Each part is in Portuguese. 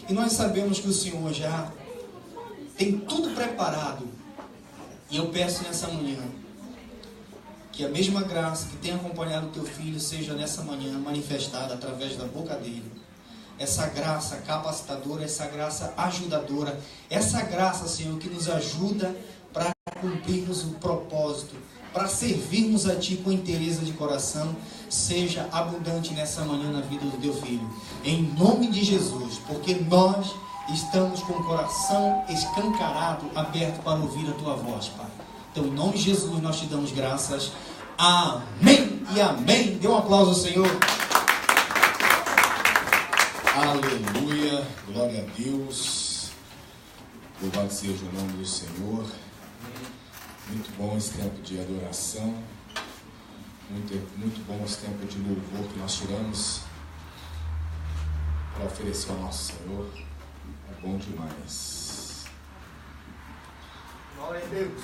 E nós sabemos que o Senhor já tem tudo preparado. E eu peço nessa manhã que a mesma graça que tem acompanhado o teu filho seja nessa manhã manifestada através da boca dele. Essa graça capacitadora, essa graça ajudadora, essa graça, Senhor, que nos ajuda para cumprirmos o propósito, para servirmos a Ti com interesse de coração, seja abundante nessa manhã na vida do teu filho. Em nome de Jesus, porque nós estamos com o coração escancarado, aberto para ouvir a Tua voz, Pai. Então, em nome de Jesus, nós Te damos graças. Amém e amém. Dê um aplauso ao Senhor. Aleluia, glória a Deus. Louvado seja o nome do Senhor. Muito bom esse tempo de adoração. Muito bom esse tempo de louvor que nós tiramos para oferecer ao nosso Senhor. É bom demais. Glória a Deus.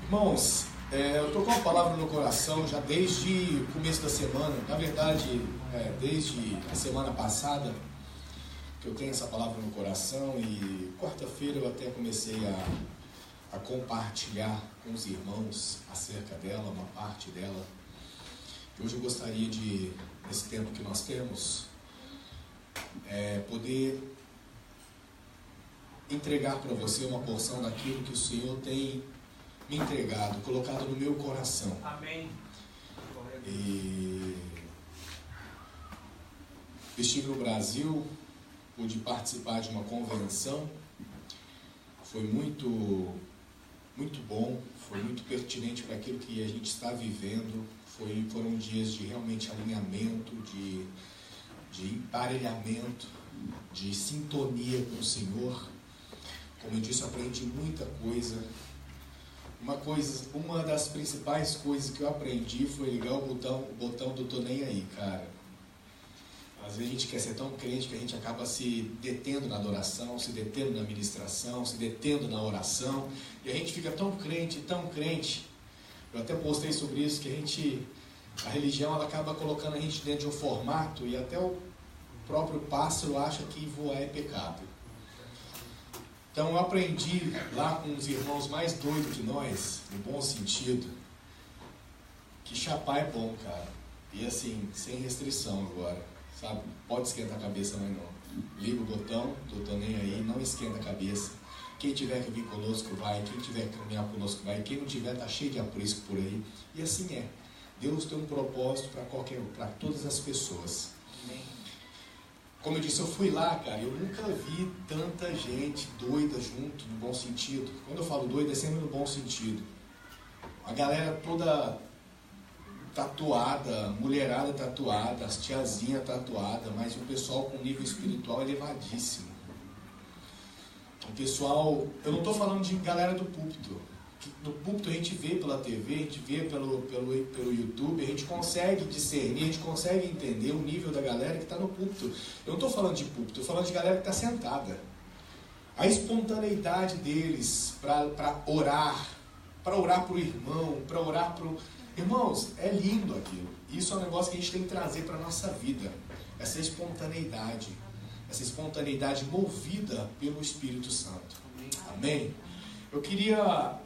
Irmãos, eu estou com uma palavra no coração já desde o começo da semana. Na verdade, desde a semana passada que eu tenho essa palavra no coração. E quarta-feira eu até comecei a compartilhar com os irmãos acerca dela, uma parte dela. Hoje eu gostaria de, nesse tempo que nós temos, poder entregar para você uma porção daquilo que o Senhor tem me entregado, colocado no meu coração. Amém. E estive no Brasil, pude participar de uma convenção. Foi muito bom, foi muito pertinente para aquilo que a gente está vivendo. Foram dias de realmente alinhamento, de emparelhamento, de sintonia com o Senhor. Como eu disse, aprendi muita coisa. Uma das principais coisas que eu aprendi foi ligar o botão do tô nem aí, cara. Às vezes a gente quer ser tão crente que a gente acaba se detendo na adoração, se detendo na ministração, se detendo na oração, e a gente fica tão crente. Eu até postei sobre isso, que a religião ela acaba colocando a gente dentro de um formato, e até o próprio pássaro acha que voar é pecado. Então eu aprendi lá com os irmãos mais doidos que nós, no bom sentido, que chapar é bom, cara. E assim, sem restrição agora, sabe? Pode esquentar a cabeça, mas não. Liga o botão, tô nem aí, não esquenta a cabeça. Quem tiver que vir conosco vai, quem tiver que caminhar conosco vai, quem não tiver tá cheio de aprisco por aí. E assim é. Deus tem um propósito para todas as pessoas. Amém. Como eu disse, eu fui lá, cara, eu nunca vi tanta gente doida junto, no bom sentido. Quando eu falo doida, é sempre no bom sentido. A galera toda tatuada, mulherada tatuada, as tiazinhas tatuadas, mas o pessoal com nível espiritual elevadíssimo. O pessoal, eu não estou falando de galera do púlpito. No púlpito a gente vê pela TV, a gente vê pelo YouTube, a gente consegue discernir, a gente consegue entender o nível da galera que está no púlpito. Eu não estou falando de púlpito, estou falando de galera que está sentada. A espontaneidade deles para orar para o irmão, para orar para o... Irmãos, é lindo aquilo. Isso é um negócio que a gente tem que trazer para a nossa vida. Essa espontaneidade movida pelo Espírito Santo. Amém? Eu queria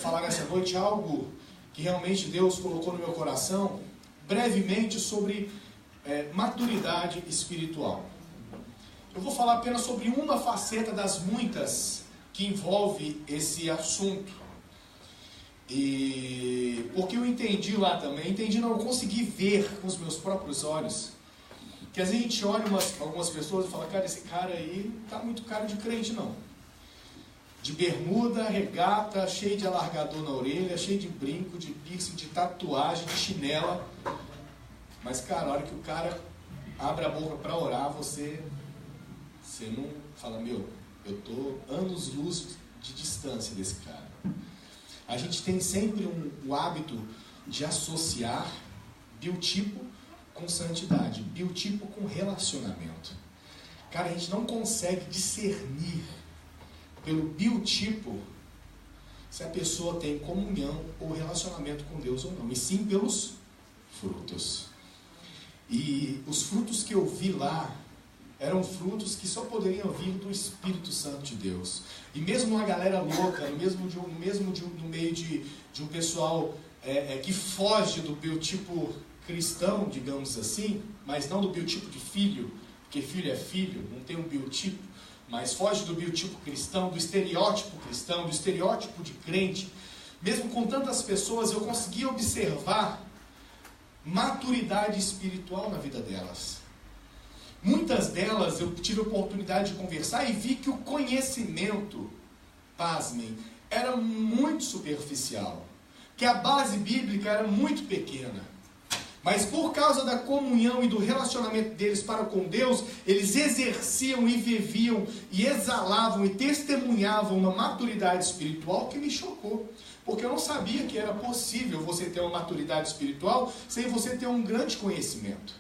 falar nessa noite algo que realmente Deus colocou no meu coração, brevemente, sobre maturidade espiritual. Eu vou falar apenas sobre uma faceta das muitas que envolve esse assunto. E porque eu entendi lá também, eu consegui ver com os meus próprios olhos, que às vezes a gente olha algumas pessoas e fala, cara, esse cara aí não tá muito cara de crente não. De bermuda, regata, cheio de alargador na orelha, cheio de brinco, de piercing, de tatuagem, de chinela. Mas, cara, a hora que o cara abre a boca para orar, você não fala, meu, eu tô anos-luz de distância desse cara. A gente tem sempre o hábito de associar biotipo com santidade, biotipo com relacionamento. Cara, a gente não consegue discernir pelo biotipo se a pessoa tem comunhão ou relacionamento com Deus ou não, e sim pelos frutos. E os frutos que eu vi lá, eram frutos que só poderiam vir do Espírito Santo de Deus. E mesmo uma galera louca, no meio de um pessoal que foge do biotipo cristão, digamos assim, mas não do biotipo de filho, porque filho é filho, não tem um biotipo, mas foge do biotipo cristão, do estereótipo cristão, do estereótipo de crente. Mesmo com tantas pessoas, eu consegui observar maturidade espiritual na vida delas. Muitas delas eu tive a oportunidade de conversar e vi que o conhecimento, pasmem, era muito superficial, que a base bíblica era muito pequena. Mas por causa da comunhão e do relacionamento deles para com Deus, eles exerciam e viviam e exalavam e testemunhavam uma maturidade espiritual que me chocou. Porque eu não sabia que era possível você ter uma maturidade espiritual sem você ter um grande conhecimento.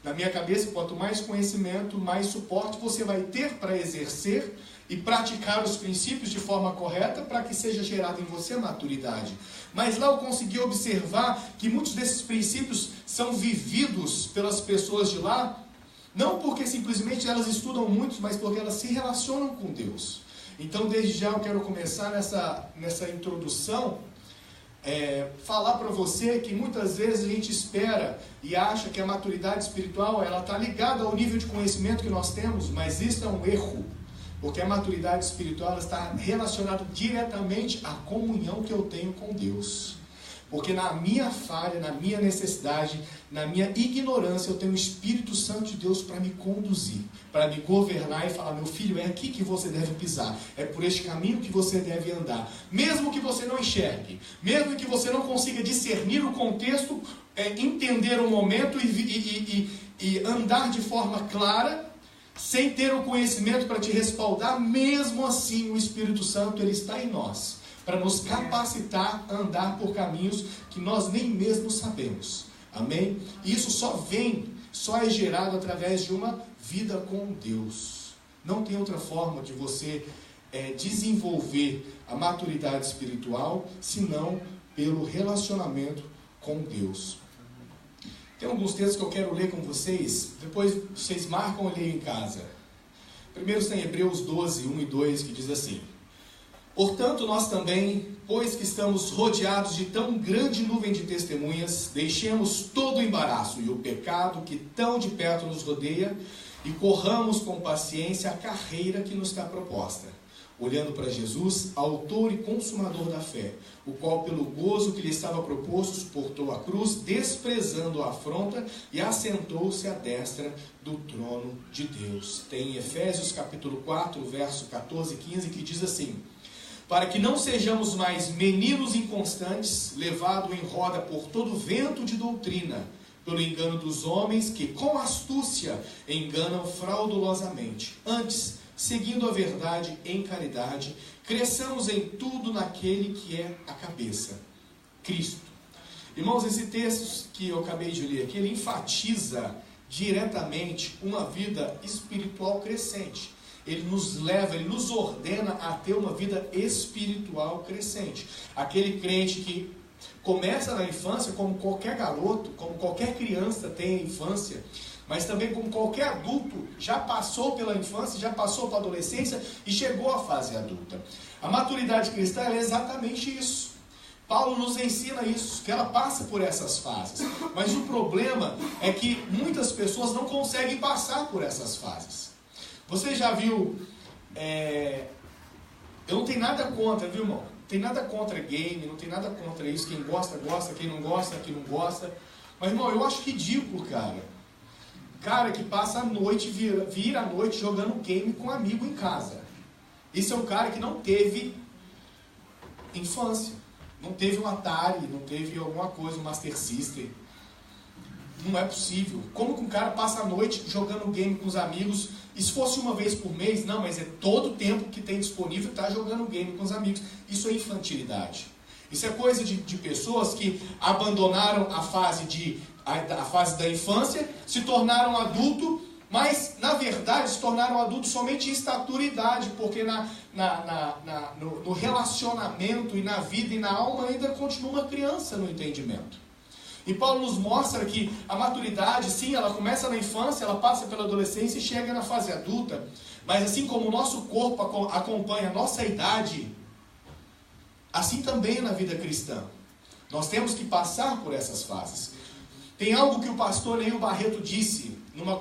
Na minha cabeça, quanto mais conhecimento, mais suporte você vai ter para exercer e praticar os princípios de forma correta para que seja gerada em você a maturidade. Mas lá eu consegui observar que muitos desses princípios são vividos pelas pessoas de lá, não porque simplesmente elas estudam muito, mas porque elas se relacionam com Deus. Então, desde já eu quero começar nessa introdução, falar para você que muitas vezes a gente espera e acha que a maturidade espiritual ela está ligada ao nível de conhecimento que nós temos, mas isso é um erro. Porque a maturidade espiritual ela está relacionada diretamente à comunhão que eu tenho com Deus. Porque na minha falha, na minha necessidade, na minha ignorância, eu tenho o Espírito Santo de Deus para me conduzir, para me governar e falar: meu filho, é aqui que você deve pisar, é por este caminho que você deve andar. Mesmo que você não enxergue, mesmo que você não consiga discernir o contexto, entender o momento e andar de forma clara, sem ter o conhecimento para te respaldar, mesmo assim o Espírito Santo ele está em nós, para nos capacitar a andar por caminhos que nós nem mesmo sabemos. Amém? E isso só é gerado através de uma vida com Deus. Não tem outra forma de você desenvolver a maturidade espiritual, senão pelo relacionamento com Deus. Tem alguns textos que eu quero ler com vocês, depois vocês marcam e leiam em casa. Primeiro está em Hebreus 12, 1 e 2, que diz assim: portanto, nós também, pois que estamos rodeados de tão grande nuvem de testemunhas, deixemos todo o embaraço e o pecado que tão de perto nos rodeia e corramos com paciência a carreira que nos está proposta, olhando para Jesus, autor e consumador da fé, o qual pelo gozo que lhe estava proposto suportou a cruz, desprezando a afronta, e assentou-se à destra do trono de Deus. Tem Efésios capítulo 4, verso 14 e 15, que diz assim: para que não sejamos mais meninos inconstantes, levados em roda por todo vento de doutrina, pelo engano dos homens que com astúcia enganam fraudulosamente. Antes, seguindo a verdade em caridade, cresçamos em tudo naquele que é a cabeça, Cristo. Irmãos, esse texto que eu acabei de ler aqui, ele enfatiza diretamente uma vida espiritual crescente. Ele nos leva, ele nos ordena a ter uma vida espiritual crescente. Aquele crente que começa na infância, como qualquer garoto, como qualquer criança tem a infância, mas também como qualquer adulto, já passou pela infância, já passou pela adolescência e chegou à fase adulta. A maturidade cristã é exatamente isso. Paulo nos ensina isso, que ela passa por essas fases. Mas o problema é que muitas pessoas não conseguem passar por essas fases. Você já viu... Eu não tenho nada contra, viu, irmão? Não tem nada contra game, não tem nada contra isso. Quem gosta, gosta. Quem não gosta, quem não gosta. Mas, irmão, eu acho ridículo, cara que passa a noite, vira a noite jogando game com um amigo em casa. Esse é um cara que não teve infância. Não teve um Atari, não teve alguma coisa, um Master System. Não é possível. Como que um cara passa a noite jogando game com os amigos? E se fosse uma vez por mês? Não, mas é todo o tempo que tem disponível tá jogando game com os amigos. Isso é infantilidade. Isso é coisa de pessoas que abandonaram a fase da infância, se tornaram adulto, mas na verdade se tornaram adultos somente em estatura e idade, porque no relacionamento e na vida e na alma ainda continua uma criança no entendimento. E Paulo nos mostra que a maturidade, sim, ela começa na infância, ela passa pela adolescência e chega na fase adulta. Mas assim como o nosso corpo acompanha a nossa idade, assim também é na vida cristã. Nós temos que passar por essas fases. Tem algo que o pastor Neil Barreto disse, não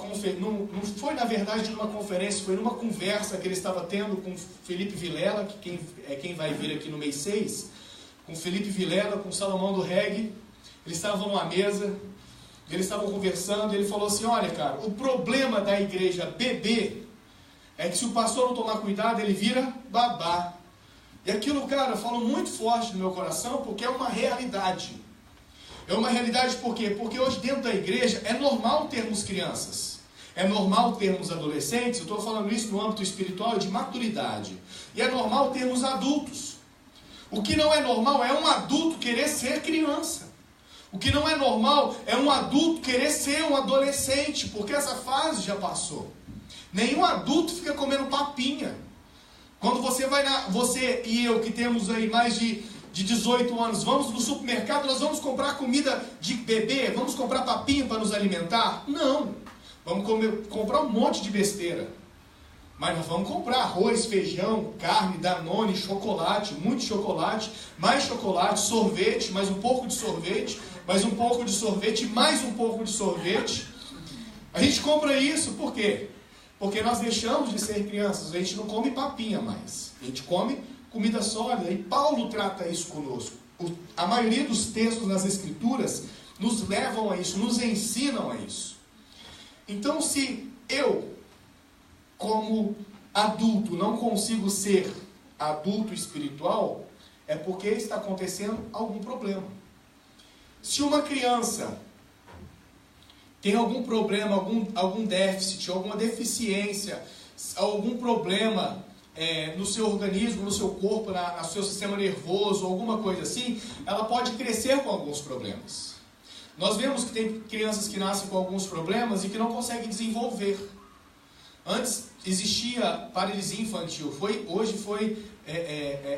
foi na verdade numa conferência, foi numa conversa que ele estava tendo com Felipe Vilela, que quem vai vir aqui no mês 6, com Felipe Vilela, com Salomão do Reggae. Eles estavam numa mesa, eles estavam conversando, e ele falou assim: olha, cara, o problema da igreja bebê é que se o pastor não tomar cuidado, ele vira babá. E aquilo, cara, falou muito forte no meu coração, porque é uma realidade. É uma realidade por quê? Porque hoje dentro da igreja é normal termos crianças. É normal termos adolescentes, eu estou falando isso no âmbito espiritual e de maturidade. E é normal termos adultos. O que não é normal é um adulto querer ser criança. O que não é normal é um adulto querer ser um adolescente, porque essa fase já passou. Nenhum adulto fica comendo papinha. Quando você e eu que temos aí mais de 18 anos, vamos no supermercado, nós vamos comprar comida de bebê, vamos comprar papinha para nos alimentar? Não. Vamos comprar um monte de besteira. Mas nós vamos comprar arroz, feijão, carne, Danone, chocolate, muito chocolate, mais chocolate, sorvete, mais um pouco de sorvete, mais um pouco de sorvete, mais um pouco de sorvete. A gente compra isso por quê? Porque nós deixamos de ser crianças, a gente não come papinha mais, a gente come comida sólida, e Paulo trata isso conosco. A maioria dos textos nas Escrituras nos levam a isso, nos ensinam a isso. Então, se eu, como adulto, não consigo ser adulto espiritual, é porque está acontecendo algum problema. Se uma criança tem algum problema, algum déficit, alguma deficiência, algum problema no seu organismo, no seu corpo, no seu sistema nervoso, alguma coisa assim, ela pode crescer com alguns problemas. Nós vemos que tem crianças que nascem com alguns problemas e que não conseguem desenvolver. Antes existia paralisia infantil, hoje foi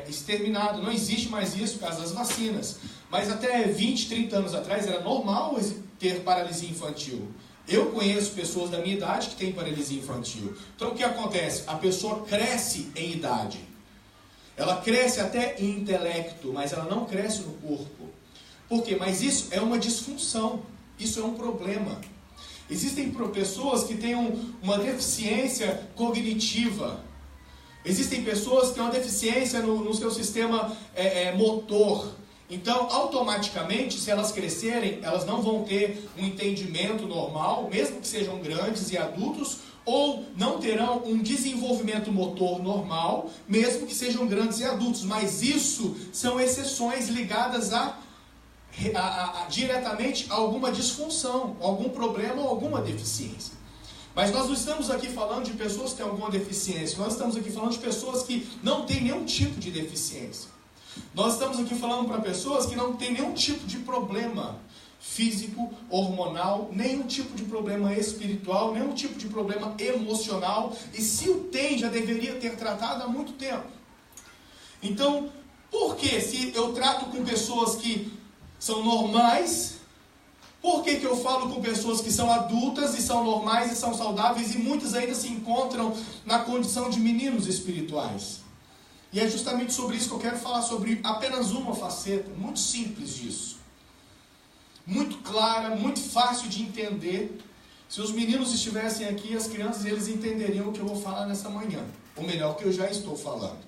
exterminado, não existe mais isso por causa das vacinas. Mas até 20, 30 anos atrás era normal ter paralisia infantil. Eu conheço pessoas da minha idade que têm paralisia infantil. Então o que acontece? A pessoa cresce em idade. Ela cresce até em intelecto, mas ela não cresce no corpo. Por quê? Mas isso é uma disfunção. Isso é um problema. Existem pessoas que têm uma deficiência cognitiva. Existem pessoas que têm uma deficiência no seu sistema motor. Então, automaticamente, se elas crescerem, elas não vão ter um entendimento normal, mesmo que sejam grandes e adultos, ou não terão um desenvolvimento motor normal, mesmo que sejam grandes e adultos. Mas isso são exceções ligadas diretamente a alguma disfunção, algum problema ou alguma deficiência. Mas nós não estamos aqui falando de pessoas que têm alguma deficiência, nós estamos aqui falando de pessoas que não têm nenhum tipo de deficiência. Nós estamos aqui falando para pessoas que não têm nenhum tipo de problema físico, hormonal, nenhum tipo de problema espiritual, nenhum tipo de problema emocional, e se o tem, já deveria ter tratado há muito tempo. Então, por que se eu trato com pessoas que são normais, por que eu falo com pessoas que são adultas e são normais e são saudáveis e muitas ainda se encontram na condição de meninos espirituais? E é justamente sobre isso que eu quero falar, sobre apenas uma faceta, muito simples disso. Muito clara, muito fácil de entender. Se os meninos estivessem aqui, as crianças, eles entenderiam o que eu vou falar nessa manhã. Ou melhor, o que eu já estou falando.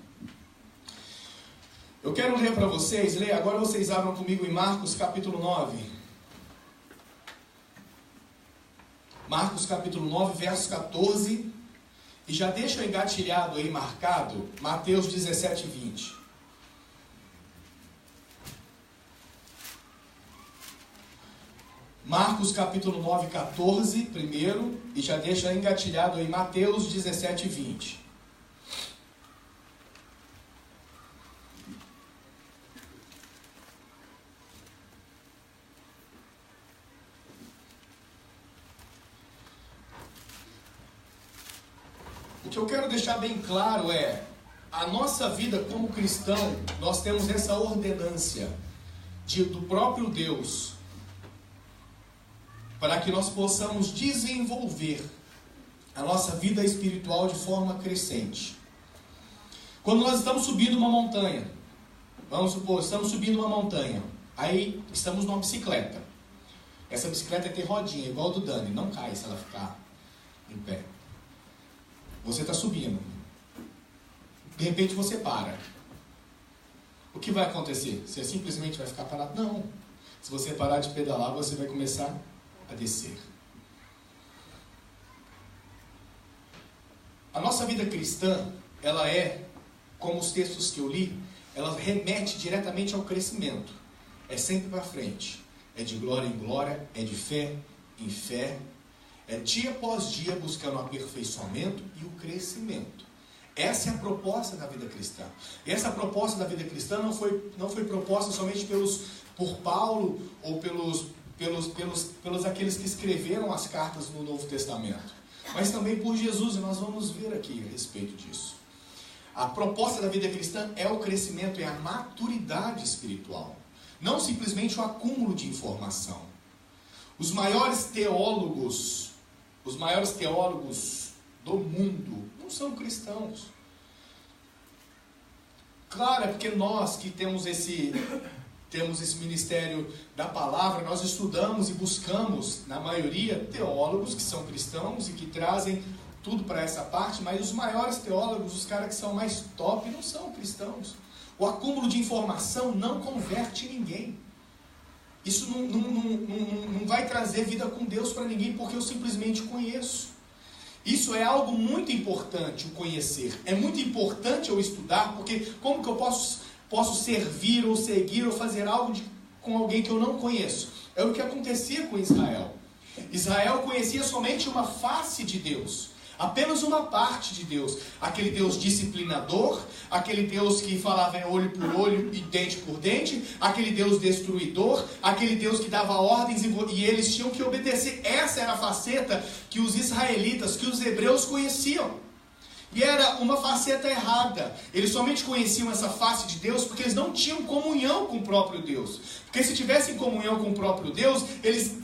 Eu quero ler para vocês, agora vocês abram comigo em Marcos capítulo 9. Marcos capítulo 9, verso 14. E já deixa engatilhado aí, marcado, Mateus 17, 20. Marcos capítulo 9, 14, primeiro, e já deixa engatilhado aí, Mateus 17, 20. O que eu quero deixar bem claro é, a nossa vida como cristão, nós temos essa ordenância do próprio Deus para que nós possamos desenvolver a nossa vida espiritual de forma crescente. Quando nós estamos subindo uma montanha, vamos supor, estamos subindo uma montanha, aí estamos numa bicicleta. Essa bicicleta tem rodinha, igual a do Dani, não cai se ela ficar em pé. Você está subindo. De repente você para. O que vai acontecer? Você simplesmente vai ficar parado? Não. Se você parar de pedalar, você vai começar a descer. A nossa vida cristã, ela é, como os textos que eu li, ela remete diretamente ao crescimento. É sempre para frente. É de glória em glória, é de fé em fé. É dia após dia buscando o aperfeiçoamento e o crescimento. Essa é a proposta da vida cristã. E essa proposta da vida cristã não foi proposta somente por Paulo ou pelos aqueles que escreveram as cartas no Novo Testamento, mas também por Jesus, e nós vamos ver aqui a respeito disso. A proposta da vida cristã é o crescimento, é a maturidade espiritual, não simplesmente o acúmulo de informação. Os maiores teólogos do mundo não são cristãos. Claro, é porque nós que temos esse ministério da palavra, nós estudamos e buscamos, na maioria, teólogos que são cristãos e que trazem tudo para essa parte, mas os maiores teólogos, os caras que são mais top, não são cristãos. O acúmulo de informação não converte ninguém. Isso não vai trazer vida com Deus para ninguém, porque eu simplesmente conheço. Isso é algo muito importante, o conhecer. É muito importante eu estudar, porque como que eu posso servir ou seguir ou fazer algo com alguém que eu não conheço? É o que acontecia com Israel. Israel conhecia somente uma face de Deus, apenas uma parte de Deus. Aquele Deus disciplinador, aquele Deus que falava em olho por olho e dente por dente, aquele Deus destruidor, aquele Deus que dava ordens e eles tinham que obedecer. Essa era a faceta que os israelitas, que os hebreus conheciam. E era uma faceta errada. Eles somente conheciam essa face de Deus porque eles não tinham comunhão com o próprio Deus. Porque se tivessem comunhão com o próprio Deus, eles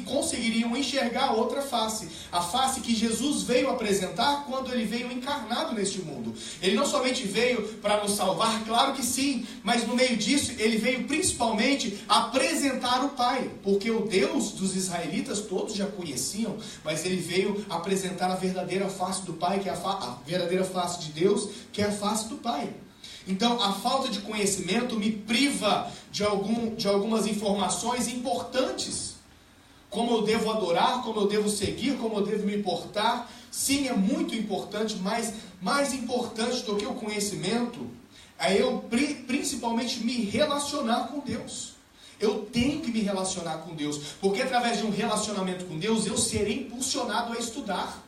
conseguiriam enxergar outra face. A face que Jesus veio apresentar quando ele veio encarnado neste mundo. Ele não somente veio para nos salvar, claro que sim, mas no meio disso ele veio principalmente apresentar o Pai. Porque o Deus dos israelitas todos já conheciam, mas ele veio apresentar a verdadeira face do Pai, que é a verdadeira face de Deus, que é a face do Pai. Então, a falta de conhecimento me priva de algumas informações importantes. Como eu devo adorar, como eu devo seguir, como eu devo me portar. Sim, é muito importante, mas mais importante do que o conhecimento é eu principalmente me relacionar com Deus. Eu tenho que me relacionar com Deus, porque através de um relacionamento com Deus, eu serei impulsionado a estudar.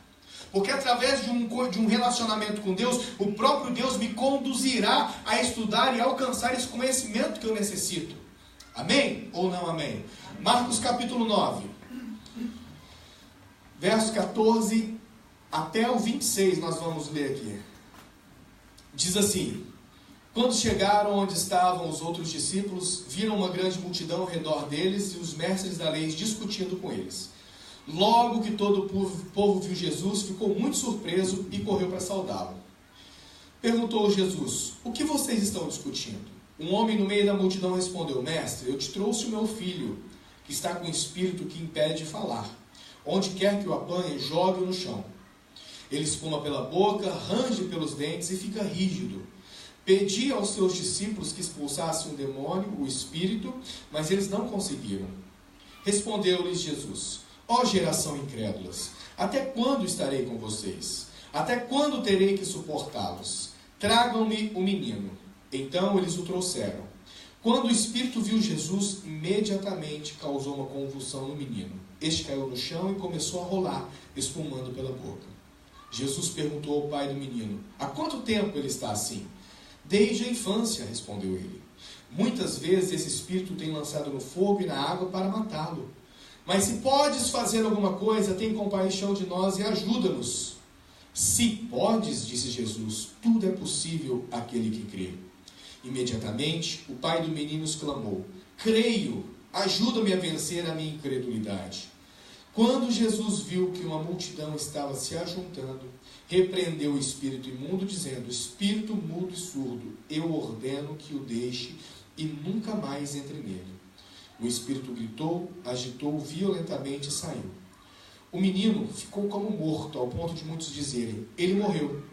Porque através de um relacionamento com Deus, o próprio Deus me conduzirá a estudar e alcançar esse conhecimento que eu necessito. Amém? Ou não amém? Marcos capítulo 9, verso 14 até o 26, nós vamos ler aqui. Diz assim: quando chegaram onde estavam os outros discípulos, viram uma grande multidão ao redor deles e os mestres da lei discutindo com eles. Logo que todo o povo viu Jesus, ficou muito surpreso e correu para saudá-lo. Perguntou Jesus: o que vocês estão discutindo? Um homem no meio da multidão respondeu: mestre, eu te trouxe o meu filho, que está com um espírito que impede de falar. Onde quer que o apanhe, jogue-o no chão. Ele espuma pela boca, range pelos dentes e fica rígido. Pedi aos seus discípulos que expulsassem o demônio, o espírito, mas eles não conseguiram. Respondeu-lhes Jesus: ó geração incrédulas, até quando estarei com vocês? Até quando terei que suportá-los? Tragam-me o menino. Então eles o trouxeram. Quando o espírito viu Jesus, imediatamente causou uma convulsão no menino. Este caiu no chão e começou a rolar, espumando pela boca. Jesus perguntou ao pai do menino: há quanto tempo ele está assim? Desde a infância, respondeu ele. Muitas vezes esse espírito tem lançado no fogo e na água para matá-lo. Mas se podes fazer alguma coisa, tem compaixão de nós e ajuda-nos. Se podes, disse Jesus, tudo é possível àquele que crê. Imediatamente, o pai do menino exclamou: creio, ajuda-me a vencer a minha incredulidade. Quando Jesus viu que uma multidão estava se ajuntando, repreendeu o espírito imundo, dizendo: espírito mudo e surdo, eu ordeno que o deixe e nunca mais entre nele. O espírito gritou, agitou violentamente e saiu. O menino ficou como morto, ao ponto de muitos dizerem: ele morreu.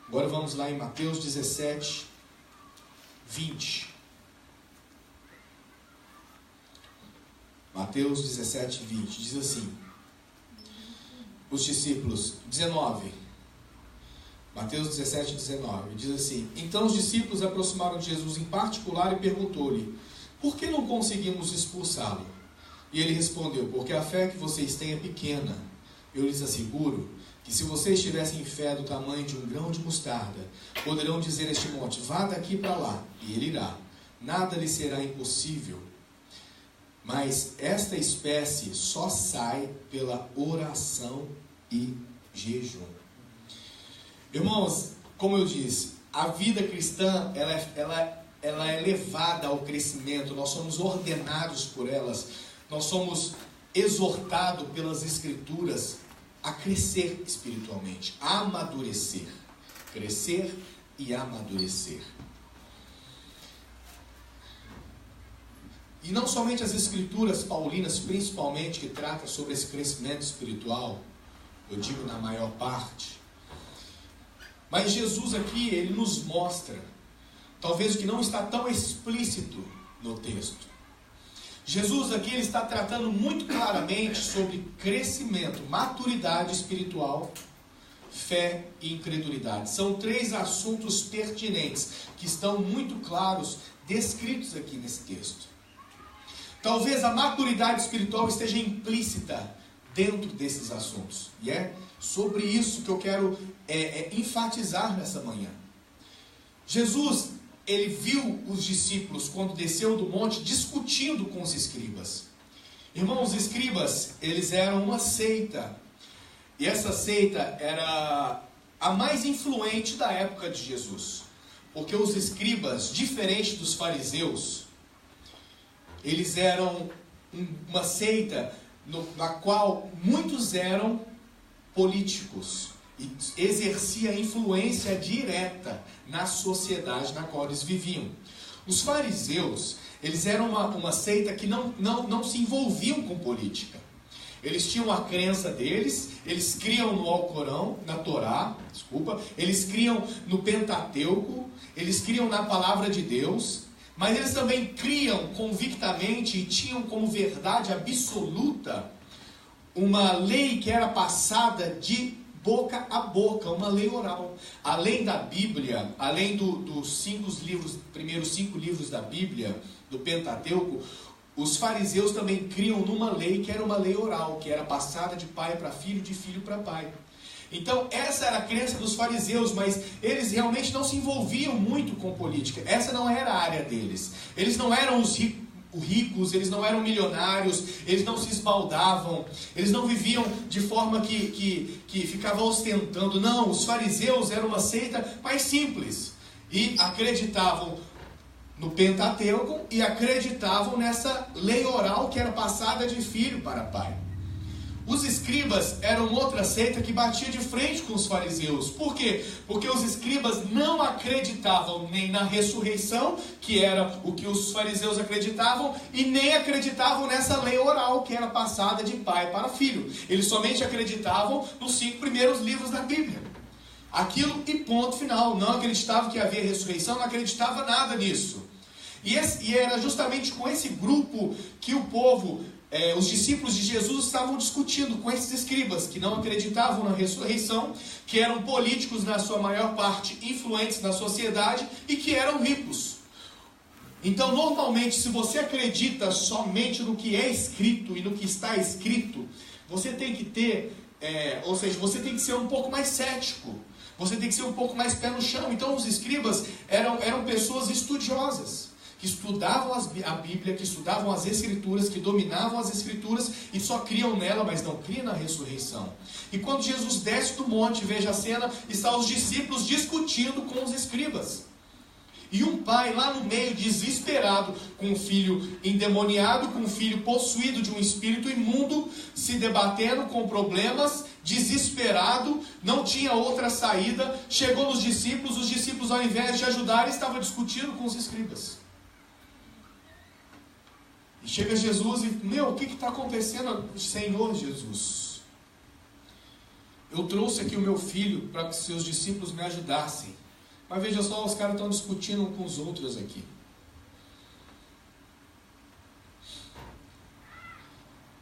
Agora vamos lá em Mateus 17, 20. Mateus 17, 20. Diz assim: os discípulos, 19. Mateus 17, 19. Diz assim: então os discípulos aproximaram de Jesus em particular e perguntou-lhe: por que não conseguimos expulsá-lo? E ele respondeu: porque a fé que vocês têm é pequena. Eu lhes asseguro que se vocês tivessem fé do tamanho de um grão de mostarda, poderão dizer a este monte: vá daqui para lá, e ele irá. Nada lhe será impossível. Mas esta espécie só sai pela oração e jejum. Irmãos, como eu disse, a vida cristã ela é levada ao crescimento. Nós somos ordenados por elas. Nós somos exortados pelas Escrituras a crescer espiritualmente, a amadurecer. Crescer e amadurecer. E não somente as Escrituras paulinas, principalmente, que tratam sobre esse crescimento espiritual, eu digo na maior parte, mas Jesus aqui, ele nos mostra, talvez o que não está tão explícito no texto. Jesus aqui, ele está tratando muito claramente sobre crescimento, maturidade espiritual, fé e incredulidade. São 3 assuntos pertinentes, que estão muito claros, descritos aqui nesse texto. Talvez a maturidade espiritual esteja implícita dentro desses assuntos. E é sobre isso que eu quero enfatizar nessa manhã. Jesus, ele viu os discípulos, quando desceu do monte, discutindo com os escribas. Irmãos, os escribas, eles eram uma seita. E essa seita era a mais influente da época de Jesus. Porque os escribas, diferente dos fariseus, eles eram uma seita na qual muitos eram políticos e exercia influência direta na sociedade na qual eles viviam. Os fariseus, eles eram uma seita que não se envolviam com política. Eles tinham a crença deles, eles criam no Alcorão, na Torá, eles criam no Pentateuco, eles criam na Palavra de Deus, mas eles também criam convictamente e tinham como verdade absoluta uma lei que era passada de boca a boca, uma lei oral. Além da Bíblia, além dos primeiros 5 livros da Bíblia, do Pentateuco, os fariseus também criam numa lei que era uma lei oral, que era passada de pai para filho, de filho para pai. Então essa era a crença dos fariseus, mas eles realmente não se envolviam muito com política. Essa não era a área deles. Eles não eram os ricos, eles não eram milionários, eles não se esbaldavam, eles não viviam de forma que ficava ostentando. Não, os fariseus eram uma seita mais simples e acreditavam no Pentateuco e acreditavam nessa lei oral que era passada de filho para pai. Os escribas eram outra seita que batia de frente com os fariseus. Por quê? Porque os escribas não acreditavam nem na ressurreição, que era o que os fariseus acreditavam, e nem acreditavam nessa lei oral que era passada de pai para filho. Eles somente acreditavam nos 5 primeiros livros da Bíblia. Aquilo e ponto final. Não acreditavam que havia ressurreição, não acreditava nada nisso. E era justamente com esse grupo que o povo, os discípulos de Jesus, estavam discutindo com esses escribas que não acreditavam na ressurreição, que eram políticos na sua maior parte, influentes na sociedade e que eram ricos. Então, normalmente, se você acredita somente no que é escrito e no que está escrito, você tem que ter, você tem que ser um pouco mais cético, você tem que ser um pouco mais pé no chão. Então, os escribas eram pessoas estudiosas, que estudavam a Bíblia, que estudavam as Escrituras, que dominavam as Escrituras e só criam nela, mas não criam na ressurreição. E quando Jesus desce do monte, veja a cena, estão os discípulos discutindo com os escribas. E um pai lá no meio, desesperado, com um filho endemoniado, com um filho possuído de um espírito imundo, se debatendo com problemas, desesperado, não tinha outra saída. Chegou nos discípulos, os discípulos, ao invés de ajudarem, estavam discutindo com os escribas. E chega Jesus e, o que está acontecendo? Senhor Jesus, eu trouxe aqui o meu filho para que seus discípulos me ajudassem. Mas veja só, os caras estão discutindo com os outros aqui.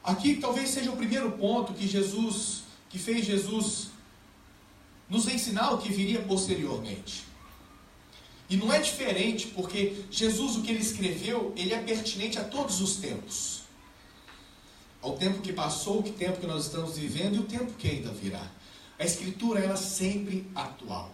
Aqui talvez seja o primeiro ponto que fez Jesus nos ensinar o que viria posteriormente. E não é diferente, porque Jesus, o que ele escreveu, ele é pertinente a todos os tempos. Ao tempo que passou, o tempo que nós estamos vivendo e o tempo que ainda virá. A Escritura, ela é sempre atual.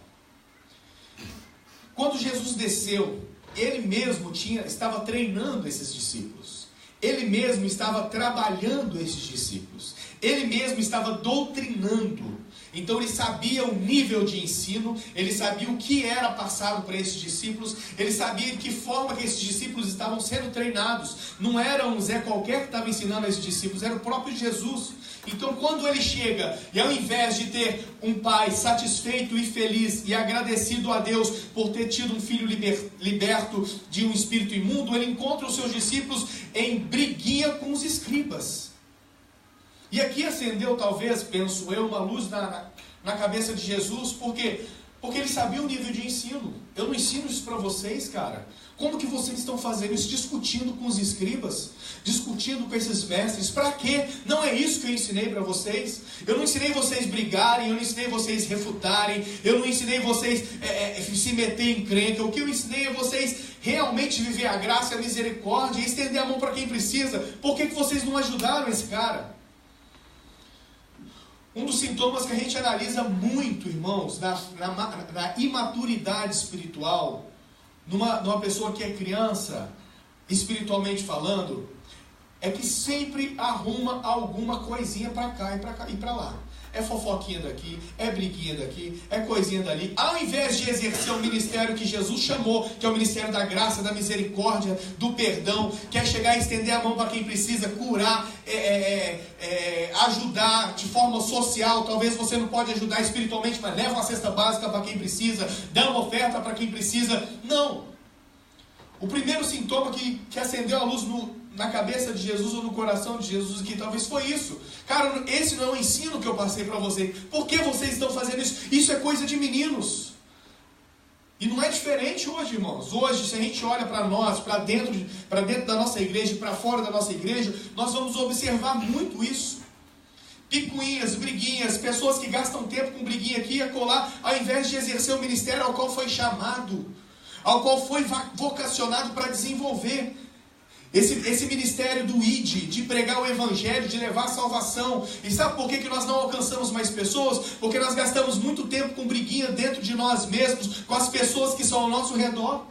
Quando Jesus desceu, ele mesmo estava treinando esses discípulos. Ele mesmo estava trabalhando esses discípulos. Ele mesmo estava doutrinando. Então ele sabia o nível de ensino, ele sabia o que era passado para esses discípulos, ele sabia de que forma que esses discípulos estavam sendo treinados. Não era um Zé qualquer que estava ensinando a esses discípulos, era o próprio Jesus. Então quando ele chega, e ao invés de ter um pai satisfeito e feliz e agradecido a Deus por ter tido um filho liberto de um espírito imundo, ele encontra os seus discípulos em briguinha com os escribas. E aqui acendeu, talvez, penso eu, uma luz na cabeça de Jesus, porque ele sabia o nível de ensino. Eu não ensino isso para vocês, cara. Como que vocês estão fazendo isso? Discutindo com os escribas? Discutindo com esses mestres? Para quê? Não é isso que eu ensinei para vocês. Eu não ensinei vocês brigarem, eu não ensinei vocês refutarem, eu não ensinei vocês se meter em encrenca. O que eu ensinei é vocês realmente viver a graça e a misericórdia e estender a mão para quem precisa. Por que vocês não ajudaram esse cara? Um dos sintomas que a gente analisa muito, irmãos, na imaturidade espiritual, numa pessoa que é criança, espiritualmente falando, é que sempre arruma alguma coisinha para cá e para lá. É fofoquinha daqui, é briguinha daqui, é coisinha dali. Ao invés de exercer o ministério que Jesus chamou, que é o ministério da graça, da misericórdia, do perdão, que é chegar e estender a mão para quem precisa, curar, ajudar de forma social. Talvez você não pode ajudar espiritualmente, mas leva uma cesta básica para quem precisa, dá uma oferta para quem precisa. Não. O primeiro sintoma que acendeu a luz na cabeça de Jesus ou no coração de Jesus aqui, talvez foi isso. Cara, esse não é o ensino que eu passei para vocês. Por que vocês estão fazendo isso? Isso é coisa de meninos. E não é diferente hoje, irmãos. Hoje, se a gente olha para nós, para dentro da nossa igreja e para fora da nossa igreja, nós vamos observar muito isso. Picuinhas, briguinhas, pessoas que gastam tempo com briguinha aqui e acolá, ao invés de exercer o ministério ao qual foi chamado, ao qual foi vocacionado para desenvolver. Esse ministério do ID, de pregar o evangelho, de levar a salvação. E sabe por que nós não alcançamos mais pessoas? Porque nós gastamos muito tempo com briguinha dentro de nós mesmos, com as pessoas que são ao nosso redor.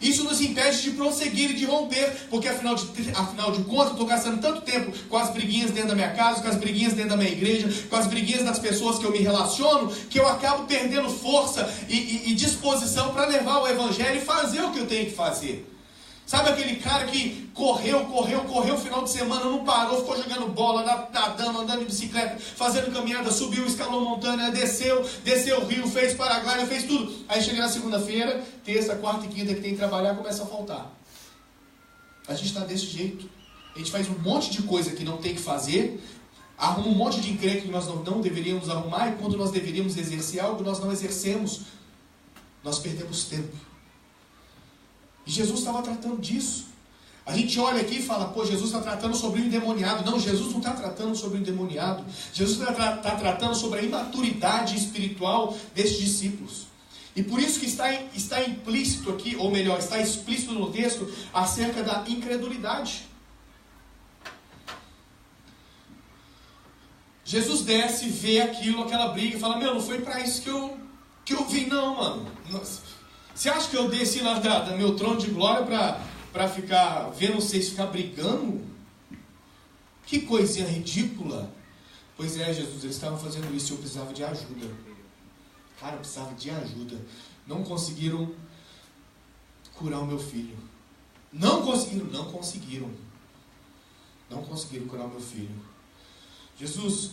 Isso nos impede de prosseguir e de romper, porque afinal de contas eu estou gastando tanto tempo com as briguinhas dentro da minha casa, com as briguinhas dentro da minha igreja, com as briguinhas das pessoas que eu me relaciono, que eu acabo perdendo força e disposição para levar o evangelho e fazer o que eu tenho que fazer. Sabe aquele cara que correu o final de semana, não parou, ficou jogando bola, nadando, andando de bicicleta, fazendo caminhada, subiu, escalou montanha, desceu o rio, fez paraglide, fez tudo. Aí chega na segunda-feira, terça, quarta e quinta que tem que trabalhar, começa a faltar. A gente está desse jeito. A gente faz um monte de coisa que não tem que fazer, arruma um monte de encrenca que nós não deveríamos arrumar, e quando nós deveríamos exercer algo, nós não exercemos. Nós perdemos tempo. E Jesus estava tratando disso. A gente olha aqui e fala, Jesus está tratando sobre o endemoniado. Não, Jesus não está tratando sobre o endemoniado. Jesus está tratando sobre a imaturidade espiritual desses discípulos. E por isso que está implícito aqui, ou melhor, está explícito no texto, acerca da incredulidade. Jesus desce, vê aquela briga e fala, não foi para isso que eu vim não, mano. Nossa. Você acha que eu desci lá do meu trono de glória para ficar vendo vocês ficar brigando? Que coisinha ridícula. Pois é, Jesus, eles estavam fazendo isso e eu precisava de ajuda. Cara, eu precisava de ajuda. Não conseguiram curar o meu filho. Não conseguiram curar o meu filho. Jesus,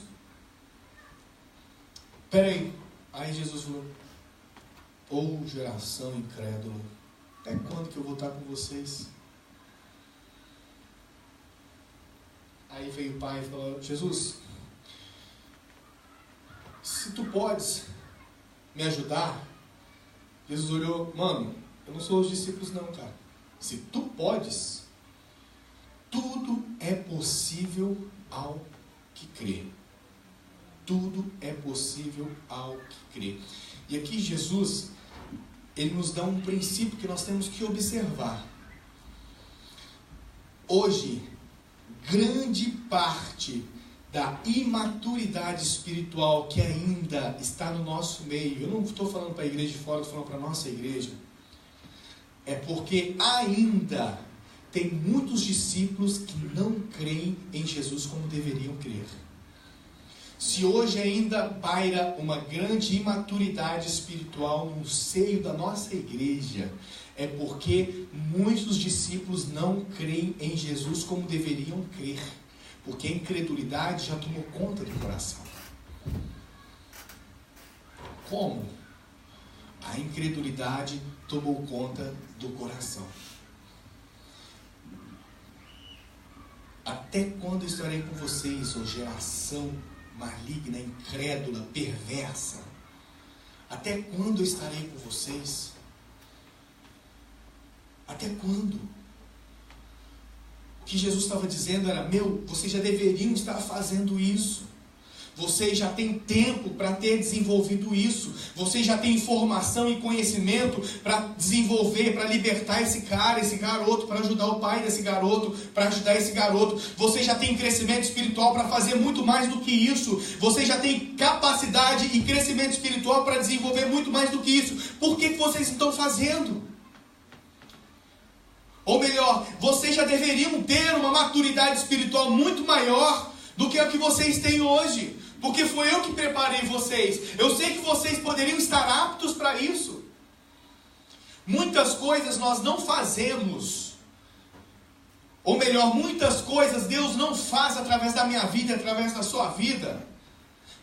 peraí. Aí Jesus falou: ô geração incrédula, até quando que eu vou estar com vocês? Aí veio o pai e falou: Jesus, se tu podes me ajudar. Jesus olhou: mano, eu não sou os discípulos não, cara. Se tu podes, tudo é possível ao que crê. Tudo é possível ao que crê. E aqui Jesus, ele nos dá um princípio que nós temos que observar. Hoje, grande parte da imaturidade espiritual que ainda está no nosso meio, eu não estou falando para a igreja de fora, estou falando para a nossa igreja, é porque ainda tem muitos discípulos que não creem em Jesus como deveriam crer. Se hoje ainda paira uma grande imaturidade espiritual no seio da nossa igreja, é porque muitos discípulos não creem em Jesus como deveriam crer, porque a incredulidade já tomou conta do coração. Como? A incredulidade tomou conta do coração. Até quando eu estarei com vocês, ó geração maligna, incrédula, perversa? Até quando eu estarei com vocês? Até quando? O que Jesus estava dizendo era: vocês já deveriam estar fazendo isso. Vocês já têm tempo para ter desenvolvido isso. Vocês já têm informação e conhecimento para desenvolver, para libertar esse cara, esse garoto, para ajudar o pai desse garoto, para ajudar esse garoto. Vocês já têm crescimento espiritual para fazer muito mais do que isso. Vocês já têm capacidade e crescimento espiritual para desenvolver muito mais do que isso. Por que vocês estão fazendo? Ou melhor, vocês já deveriam ter uma maturidade espiritual muito maior do que a que vocês têm hoje. Porque foi eu que preparei vocês. Eu sei que vocês poderiam estar aptos para isso. Muitas coisas nós não fazemos. Ou melhor, muitas coisas Deus não faz através da minha vida, através da sua vida.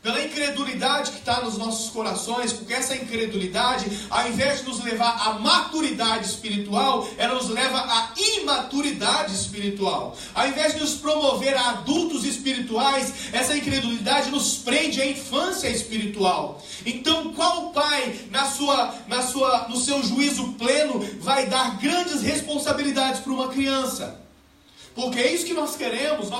Pela incredulidade que está nos nossos corações, porque essa incredulidade, ao invés de nos levar à maturidade espiritual, ela nos leva à imaturidade espiritual. Ao invés de nos promover a adultos espirituais, essa incredulidade nos prende à infância espiritual. Então, qual pai, no seu juízo pleno, vai dar grandes responsabilidades para uma criança? Porque é isso que nós queremos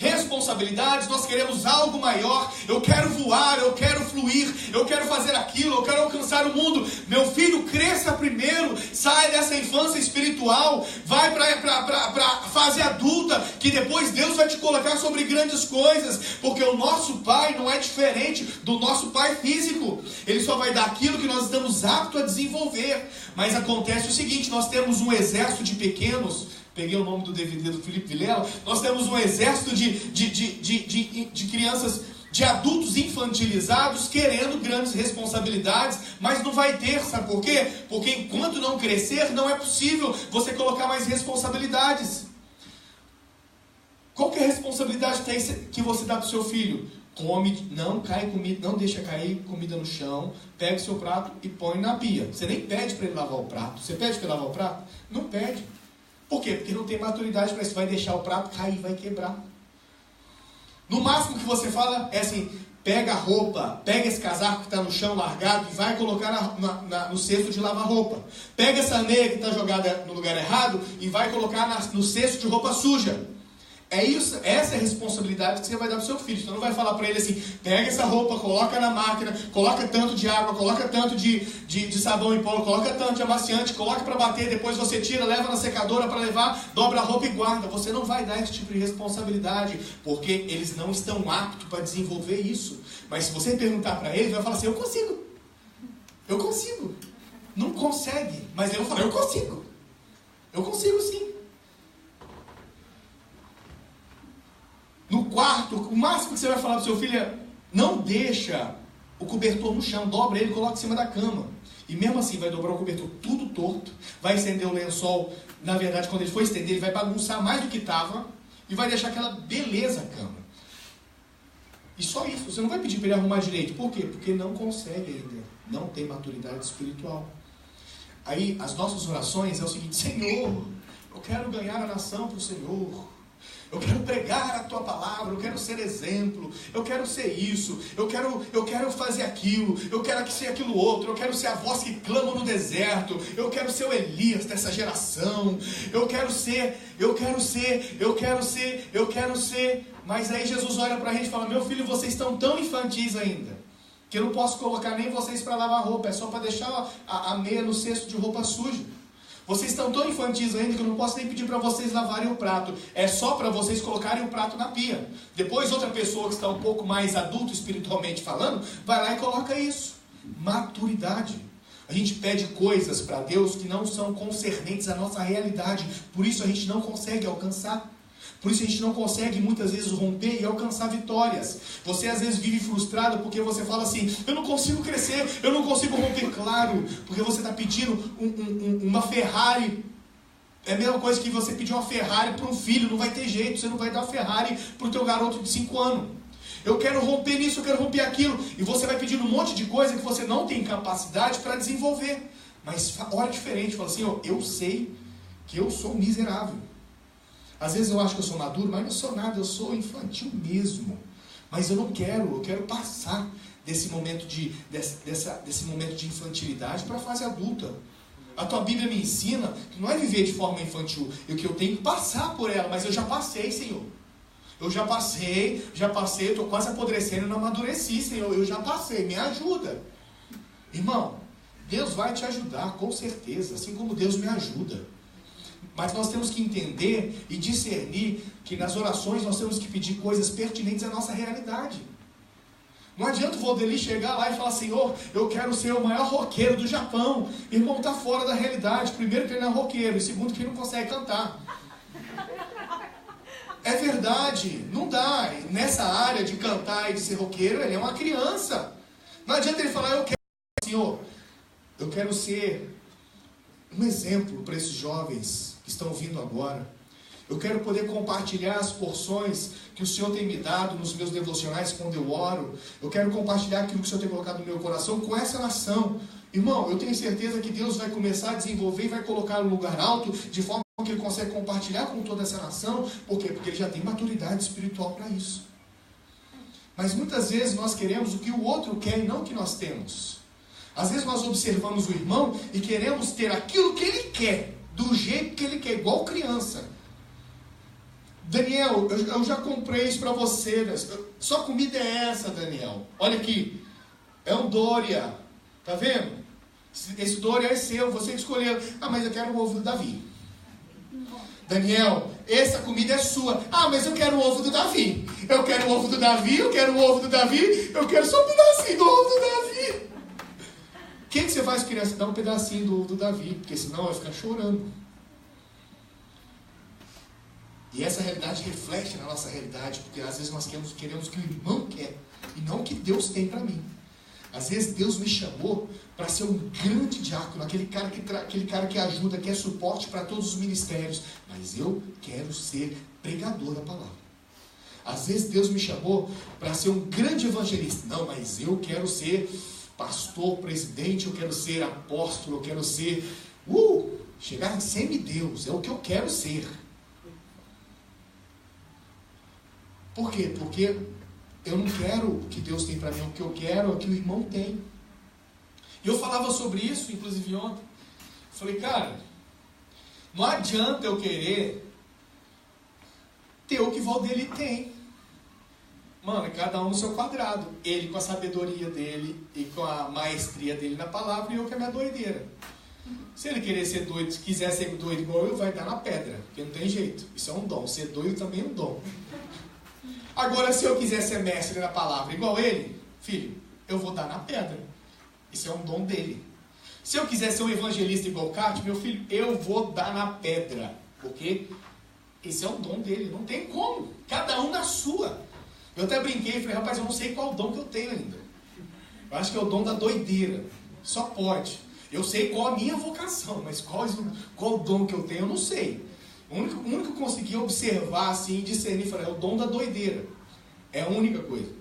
responsabilidades, nós queremos algo maior. Eu quero voar, eu quero fluir, eu quero fazer aquilo, eu quero alcançar o mundo. Meu filho, cresça primeiro, sai dessa infância espiritual, vai para a fase adulta, que depois Deus vai te colocar sobre grandes coisas. Porque o nosso pai não é diferente do nosso pai físico. Ele só vai dar aquilo que nós estamos aptos a desenvolver. Mas acontece o seguinte, nós temos um exército de pequenos. Peguei o nome do DVD do Felipe Vilela. Nós temos um exército de crianças, de adultos infantilizados, querendo grandes responsabilidades, mas não vai ter, sabe por quê? Porque enquanto não crescer, não é possível você colocar mais responsabilidades. Qual que é a responsabilidade que você dá para o seu filho? Come, não cai comida, não deixa cair comida no chão, pega o seu prato e põe na pia. Você nem pede para ele lavar o prato. Você pede para ele lavar o prato? Não pede. Por quê? Porque não tem maturidade para isso. Vai deixar o prato cair, vai quebrar. No máximo que você fala é assim: pega a roupa, pega esse casaco que está no chão largado e vai colocar no cesto de lavar roupa. Pega essa meia que está jogada no lugar errado e vai colocar no cesto de roupa suja. É isso, essa é a responsabilidade que você vai dar para o seu filho. Você não vai falar para ele assim: pega essa roupa, coloca na máquina, coloca tanto de água, coloca tanto de sabão em pó, coloca tanto de amaciante, coloca para bater, depois você tira, leva na secadora para levar, dobra a roupa e guarda. Você não vai dar esse tipo de responsabilidade, porque eles não estão aptos para desenvolver isso. Mas se você perguntar para eles, vai falar assim: eu consigo. Não consegue, mas ele vai falar: eu consigo sim. No quarto, o máximo que você vai falar para o seu filho é: não deixa o cobertor no chão, dobra ele e coloca em cima da cama. E mesmo assim vai dobrar o cobertor tudo torto, vai estender o lençol, na verdade quando ele for estender ele vai bagunçar mais do que estava e vai deixar aquela beleza a cama. E só isso, você não vai pedir para ele arrumar direito. Por quê? Porque não consegue ainda, não tem maturidade espiritual. Aí as nossas orações é o seguinte: Senhor, eu quero ganhar a nação para o Senhor. Eu quero pregar a tua palavra, eu quero ser exemplo, eu quero ser isso, eu quero fazer aquilo, eu quero ser aquilo outro, eu quero ser a voz que clama no deserto, eu quero ser o Elias dessa geração, eu quero ser, mas aí Jesus olha para a gente e fala: meu filho, vocês estão tão infantis ainda, que eu não posso colocar nem vocês para lavar roupa, é só para deixar a meia no cesto de roupa suja. Vocês estão tão infantis ainda que eu não posso nem pedir para vocês lavarem o prato. É só para vocês colocarem o prato na pia. Depois outra pessoa que está um pouco mais adulta espiritualmente falando, vai lá e coloca isso. Maturidade. A gente pede coisas para Deus que não são concernentes à nossa realidade. Por isso a gente não consegue alcançar. Por isso a gente não consegue muitas vezes romper e alcançar vitórias. Você às vezes vive frustrado porque você fala assim: eu não consigo crescer, eu não consigo romper. Claro, porque você está pedindo uma Ferrari. É a mesma coisa que você pedir uma Ferrari para um filho. Não vai ter jeito, você não vai dar uma Ferrari para o teu garoto de 5 anos. Eu quero romper nisso, eu quero romper aquilo. E você vai pedindo um monte de coisa que você não tem capacidade para desenvolver. Mas olha diferente, fala assim: ó, eu sei que eu sou miserável. Às vezes eu acho que eu sou maduro, mas não sou nada, eu sou infantil mesmo. Mas eu não quero, eu quero passar desse momento desse momento de infantilidade para a fase adulta. A tua Bíblia me ensina que não é viver de forma infantil, e que eu tenho que passar por ela, mas eu já passei, Senhor. Eu já passei, estou quase apodrecendo e não amadureci, Senhor. Eu já passei, me ajuda. Irmão, Deus vai te ajudar, com certeza, assim como Deus me ajuda. Mas nós temos que entender e discernir que nas orações nós temos que pedir coisas pertinentes à nossa realidade. Não adianta o Valdeli chegar lá e falar: Senhor, eu quero ser o maior roqueiro do Japão. Irmão, está fora da realidade. Primeiro, que ele não é roqueiro, e segundo, que ele não consegue cantar. É verdade, não dá. Nessa área de cantar e de ser roqueiro, ele é uma criança. Não adianta ele falar: eu quero, Senhor, eu quero ser um exemplo para esses jovens que estão vindo agora. Eu quero poder compartilhar as porções que o Senhor tem me dado nos meus devocionais quando eu oro. Eu quero compartilhar aquilo que o Senhor tem colocado no meu coração com essa nação. Irmão, eu tenho certeza que Deus vai começar a desenvolver e vai colocar no lugar alto, de forma que Ele consegue compartilhar com toda essa nação. Por quê? Porque Ele já tem maturidade espiritual para isso. Mas muitas vezes nós queremos o que o outro quer e não o que nós temos. Às vezes nós observamos o irmão e queremos ter aquilo que ele quer, do jeito que ele quer, igual criança. Daniel, eu já comprei isso para você. Sua comida é essa, Daniel. Olha aqui. É um Dória. Tá vendo? Esse Dória é seu, você que escolheu. Ah, mas eu quero o ovo do Davi. Daniel, essa comida é sua. Ah, mas eu quero o ovo do Davi. Eu quero o ovo do Davi, eu quero o ovo do Davi. Eu quero só um pedacinho do ovo do Davi. O que você faz, criança? Dá um pedacinho do ovo do Davi, porque senão vai ficar chorando. E essa realidade reflete na nossa realidade, porque às vezes nós queremos o que o irmão quer, e não o que Deus tem para mim. Às vezes Deus me chamou para ser um grande diácono, aquele cara que ajuda, que é suporte para todos os ministérios, mas eu quero ser pregador da palavra. Às vezes Deus me chamou para ser um grande evangelista, não, mas eu quero ser pastor, presidente, eu quero ser apóstolo, eu quero ser, chegar em semideus, é o que eu quero ser. Por quê? Porque eu não quero o que Deus tem para mim, o que eu quero é o que o irmão tem. E eu falava sobre isso, inclusive ontem. Falei, cara, não adianta eu querer ter o que o Valdeli tem. Mano, cada um no seu quadrado. Ele com a sabedoria dele e com a maestria dele na palavra, e eu com a minha doideira. Se ele querer ser doido, se quiser ser doido igual eu, vai dar na pedra, porque não tem jeito. Isso é um dom. Ser doido também é um dom. Agora, se eu quiser ser mestre na palavra igual ele, filho, eu vou dar na pedra. Isso é um dom dele. Se eu quiser ser um evangelista igual o Cátia, meu filho, eu vou dar na pedra. Porque esse é um dom dele. Não tem como. Cada um na sua. Eu até brinquei e falei, rapaz, eu não sei qual dom que eu tenho ainda. Eu acho que é o dom da doideira. Só pode. Eu sei qual a minha vocação, mas qual o dom que eu tenho, eu não sei. O único que eu consegui observar assim, discernir, é o dom da doideira. É a única coisa.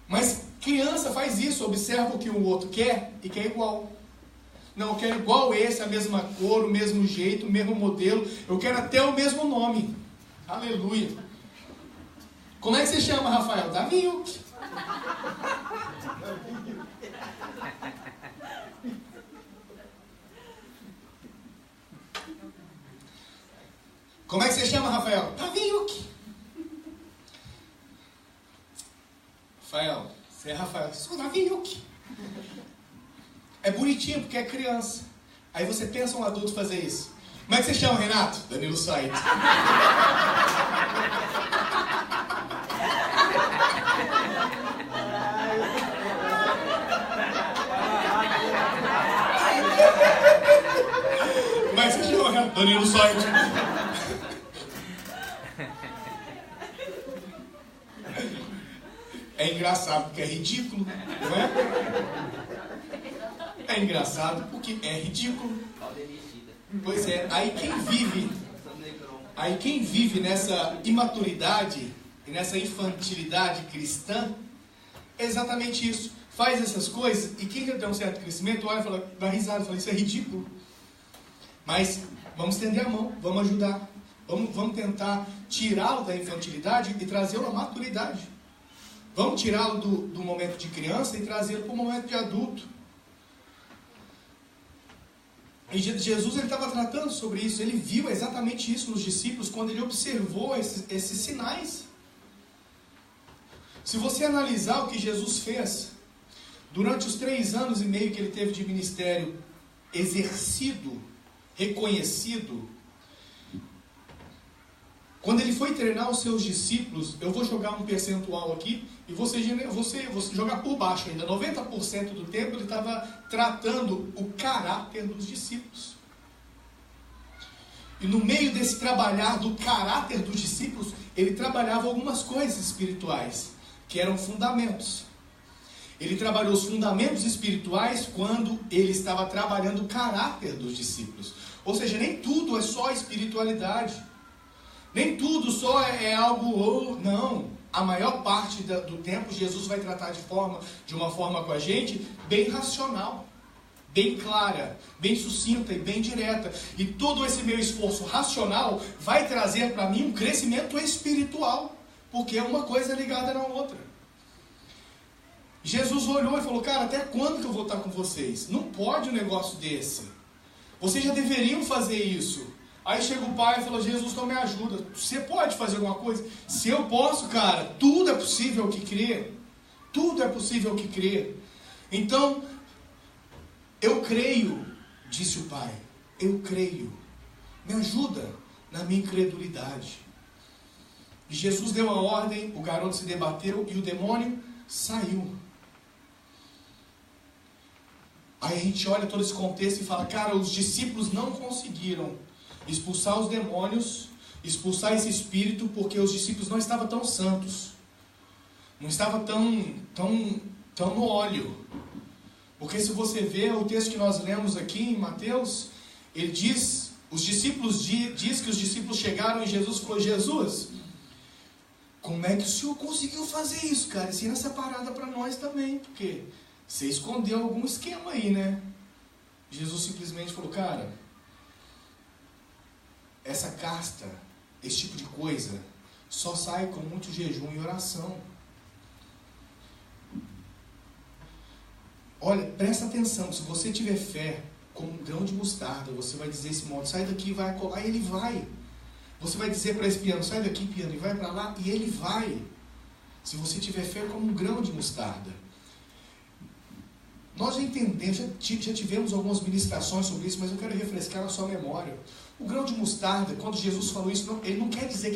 Mas criança faz isso, observa o que o outro quer e quer igual. Não, eu quero igual esse, a mesma cor, o mesmo jeito, o mesmo modelo. Eu quero até o mesmo nome. Aleluia. Como é que você chama, Rafael? Daviuk. Como é que você chama, Rafael? Daviuk. Rafael, você é Rafael? Sou Daviuk. É bonitinho porque é criança. Aí você pensa um adulto fazer isso. Como é que você chama, Renato? Danilo Said. Como é que você chama, Renato? Danilo Said. É engraçado porque é ridículo, não é? É engraçado porque é ridículo. Pois é, aí quem vive nessa imaturidade e nessa infantilidade cristã é exatamente isso. Faz essas coisas e quem já tem um certo crescimento olha e fala, dá risada, fala, isso é ridículo. Mas vamos estender a mão, vamos ajudar. Vamos tentar tirá-lo da infantilidade e trazê-lo à maturidade. Vamos tirá-lo do momento de criança e trazê-lo para o momento de adulto. E Jesus estava tratando sobre isso. Ele viu exatamente isso nos discípulos quando ele observou esses sinais. Se você analisar o que Jesus fez durante os 3 anos e meio que ele teve de ministério exercido, reconhecido, quando ele foi treinar os seus discípulos, eu vou jogar um percentual aqui e você jogar por baixo ainda. 90% do tempo ele estava tratando o caráter dos discípulos. E no meio desse trabalhar do caráter dos discípulos, ele trabalhava algumas coisas espirituais, que eram fundamentos. Ele trabalhou os fundamentos espirituais quando ele estava trabalhando o caráter dos discípulos. Ou seja, nem tudo é só espiritualidade. Nem tudo só é algo, não. A maior parte do tempo Jesus vai tratar de uma forma com a gente bem racional, bem clara, bem sucinta e bem direta. E todo esse meu esforço racional vai trazer para mim um crescimento espiritual, porque uma coisa é ligada na outra. Jesus olhou e falou, cara, até quando que eu vou estar com vocês? Não pode um negócio desse. Vocês já deveriam fazer isso. Aí chega o pai e fala, Jesus, então me ajuda. Você pode fazer alguma coisa? Se eu posso, cara, tudo é possível que crer. Tudo é possível que crer. Então, eu creio, disse o pai. Eu creio. Me ajuda na minha incredulidade. E Jesus deu a ordem, o garoto se debateu e o demônio saiu. Aí a gente olha todo esse contexto e fala, cara, os discípulos não conseguiram expulsar os demônios, expulsar esse espírito, porque os discípulos não estavam tão santos, não estavam tão no óleo. Porque se você vê o texto que nós lemos aqui em Mateus, ele diz, diz que os discípulos chegaram e Jesus falou, Jesus, como é que o Senhor conseguiu fazer isso, cara? Ensina essa parada para nós também, porque você escondeu algum esquema aí, né? Jesus simplesmente falou, cara, essa casta, esse tipo de coisa, só sai com muito jejum e oração. Olha, presta atenção, se você tiver fé como um grão de mostarda, você vai dizer esse modo, sai daqui e vai colar, e ele vai. Você vai dizer para esse piano, sai daqui piano, e vai para lá, e ele vai. Se você tiver fé como um grão de mostarda. Nós já entendemos, já tivemos algumas ministrações sobre isso, mas eu quero refrescar a sua memória. O grão de mostarda, quando Jesus falou isso, ele não quer dizer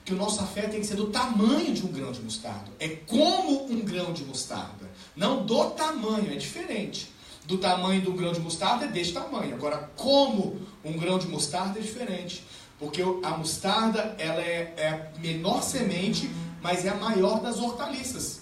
que a nossa fé tem que ser do tamanho de um grão de mostarda. É como um grão de mostarda. Não do tamanho, é diferente. Do tamanho do grão de mostarda é deste tamanho. Agora, como um grão de mostarda é diferente. Porque a mostarda ela é a menor semente, mas é a maior das hortaliças.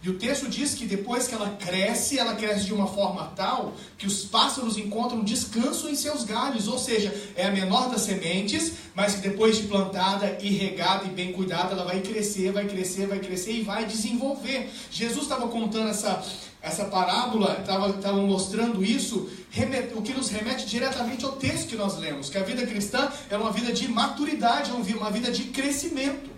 E o texto diz que depois que ela cresce de uma forma tal que os pássaros encontram descanso em seus galhos. Ou seja, é a menor das sementes, mas que depois de plantada e regada e bem cuidada, ela vai crescer, vai crescer, vai crescer e vai desenvolver. Jesus estava contando essa parábola, estava mostrando isso, o que nos remete diretamente ao texto que nós lemos, que a vida cristã é uma vida de maturidade, uma vida de crescimento.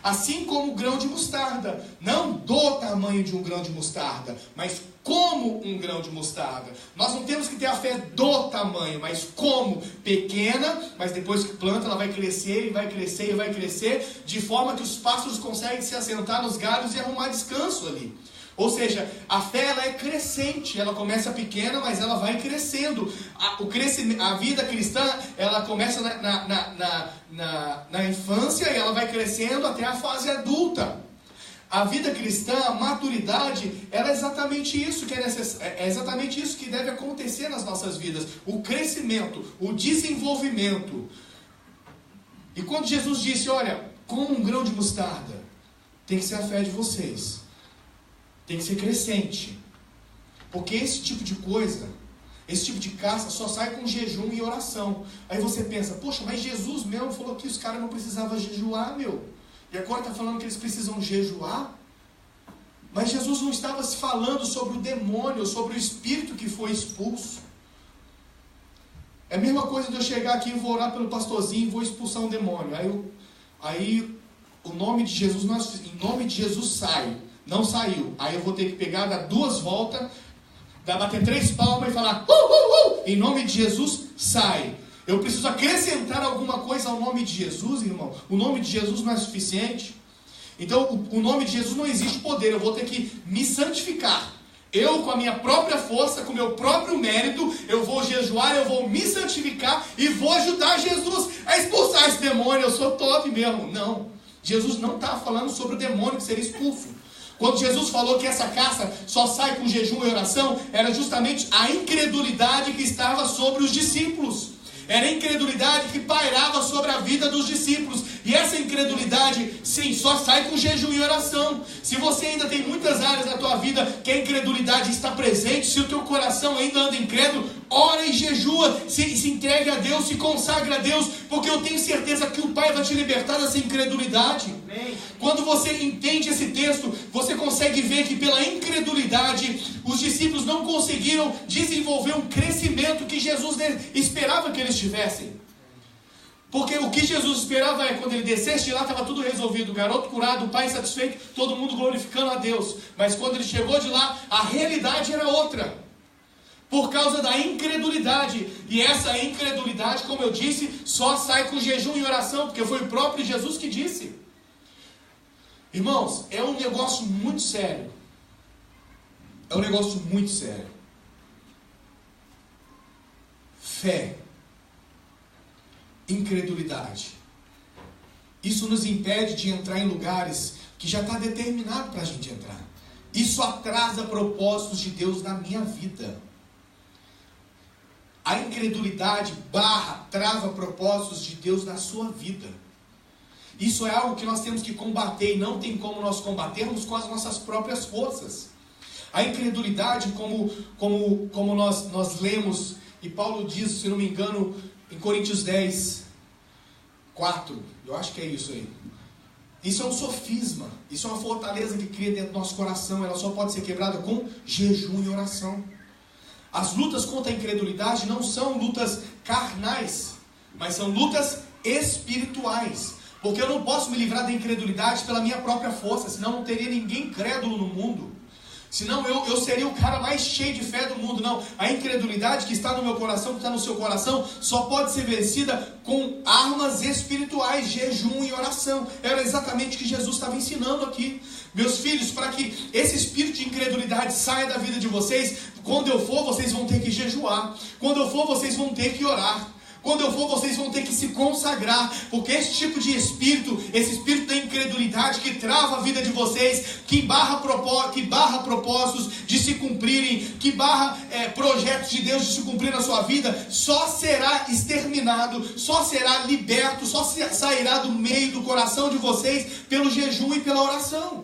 Assim como o grão de mostarda, não do tamanho de um grão de mostarda, mas como um grão de mostarda. Nós não temos que ter a fé do tamanho, mas como pequena, mas depois que planta ela vai crescer e vai crescer e vai crescer, de forma que os pássaros conseguem se assentar nos galhos e arrumar descanso ali. Ou seja, a fé ela é crescente, ela começa pequena, mas ela vai crescendo. A vida cristã, ela começa na infância e ela vai crescendo até a fase adulta. A vida cristã, a maturidade, ela é exatamente isso que é exatamente isso que deve acontecer nas nossas vidas. O crescimento, o desenvolvimento. E quando Jesus disse, olha, como um grão de mostarda, tem que ser a fé de vocês. Tem que ser crescente. Porque esse tipo de coisa, esse tipo de caça só sai com jejum e oração. Aí você pensa, poxa, mas Jesus mesmo falou que os caras não precisavam jejuar, meu. E agora está falando que eles precisam jejuar? Mas Jesus não estava falando sobre o demônio, sobre o espírito que foi expulso. É a mesma coisa de eu chegar aqui e vou orar pelo pastorzinho e vou expulsar um demônio. Aí o nome de Jesus, em nome de Jesus sai. Não saiu. Aí eu vou ter que pegar, dar 2 voltas, bater 3 palmas e falar, em nome de Jesus, sai. Eu preciso acrescentar alguma coisa ao nome de Jesus, irmão. O nome de Jesus não é suficiente. Então, o nome de Jesus não existe poder. Eu vou ter que me santificar. Eu, com a minha própria força, com o meu próprio mérito, eu vou jejuar, eu vou me santificar e vou ajudar Jesus a expulsar esse demônio. Eu sou top mesmo. Não. Jesus não está falando sobre o demônio que seria expulso. Quando Jesus falou que essa caça só sai com jejum e oração, era justamente a incredulidade que estava sobre os discípulos. Era a incredulidade que pairava sobre a vida dos discípulos. E essa incredulidade, sim, só sai com jejum e oração. Se você ainda tem muitas áreas da tua vida que a incredulidade está presente, se o teu coração ainda anda incrédulo, ora e jejua, se entregue a Deus, se consagra a Deus, porque eu tenho certeza que o Pai vai te libertar dessa incredulidade. Amém. Quando você entende esse texto, você consegue ver que pela incredulidade, os discípulos não conseguiram desenvolver um crescimento que Jesus esperava que eles tivessem. Porque o que Jesus esperava é quando ele descesse de lá, estava tudo resolvido, o garoto curado, o pai satisfeito, todo mundo glorificando a Deus. Mas quando ele chegou de lá, a realidade era outra. Por causa da incredulidade. E essa incredulidade, como eu disse, só sai com jejum e oração, porque foi o próprio Jesus que disse. Irmãos, é um negócio muito sério. É um negócio muito sério. Fé. Incredulidade. Isso nos impede de entrar em lugares que já está determinado para a gente entrar. Isso atrasa propósitos de Deus na minha vida. A incredulidade trava propósitos de Deus na sua vida. Isso é algo que nós temos que combater, e não tem como nós combatermos com as nossas próprias forças. A incredulidade, como nós lemos, e Paulo diz, se não me engano, em Coríntios 10, 4, eu acho que é isso aí. Isso é um sofisma, isso é uma fortaleza que cria dentro do nosso coração, ela só pode ser quebrada com jejum e oração. As lutas contra a incredulidade não são lutas carnais, mas são lutas espirituais. Porque eu não posso me livrar da incredulidade pela minha própria força, senão não teria ninguém crédulo no mundo. Senão eu seria o cara mais cheio de fé do mundo. Não, a incredulidade que está no meu coração, que está no seu coração, só pode ser vencida com armas espirituais, jejum e oração. Era exatamente o que Jesus estava ensinando aqui. Meus filhos, para que esse espírito de incredulidade saia da vida de vocês, quando eu for, vocês vão ter que jejuar. Quando eu for, vocês vão ter que orar. Quando eu for, vocês vão ter que se consagrar, porque esse tipo de espírito, esse espírito da incredulidade que trava a vida de vocês, que barra propósitos de se cumprirem, que barra projetos de Deus de se cumprir na sua vida, só será exterminado, só será liberto, só sairá do meio do coração de vocês pelo jejum e pela oração.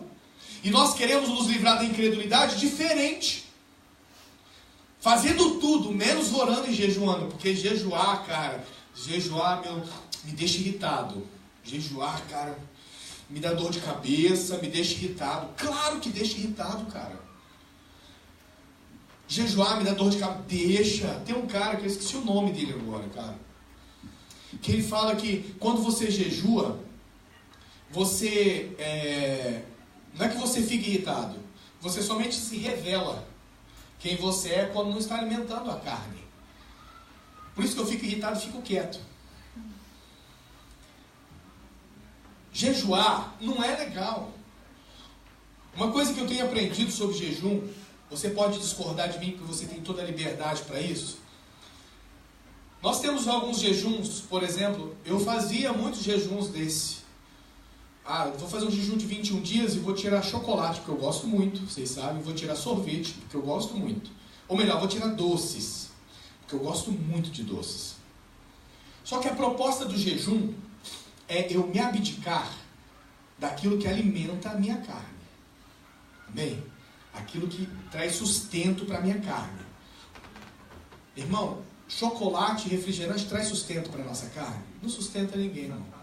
E nós queremos nos livrar da incredulidade diferente. Fazendo tudo, menos orando e jejuando. Porque jejuar, cara, me deixa irritado. Jejuar, cara, me dá dor de cabeça, me deixa irritado. Claro que deixa irritado, cara. Jejuar me dá dor de cabeça. Deixa. Tem um cara que eu esqueci o nome dele agora, cara. Que ele fala que quando você jejua, você... não é que você fica irritado. Você somente se revela quem você é quando não está alimentando a carne. Por isso que eu fico irritado e fico quieto. Jejuar não é legal. Uma coisa que eu tenho aprendido sobre jejum, você pode discordar de mim porque você tem toda a liberdade para isso. Nós temos alguns jejuns, por exemplo, eu fazia muitos jejuns desse. Eu vou fazer um jejum de 21 dias e vou tirar chocolate, porque eu gosto muito, vocês sabem. Vou tirar sorvete, porque eu gosto muito. Ou melhor, vou tirar doces, porque eu gosto muito de doces. Só que a proposta do jejum é eu me abdicar daquilo que alimenta a minha carne. Amém? Aquilo que traz sustento para a minha carne. Irmão, chocolate e refrigerante traz sustento para a nossa carne? Não sustenta ninguém, não.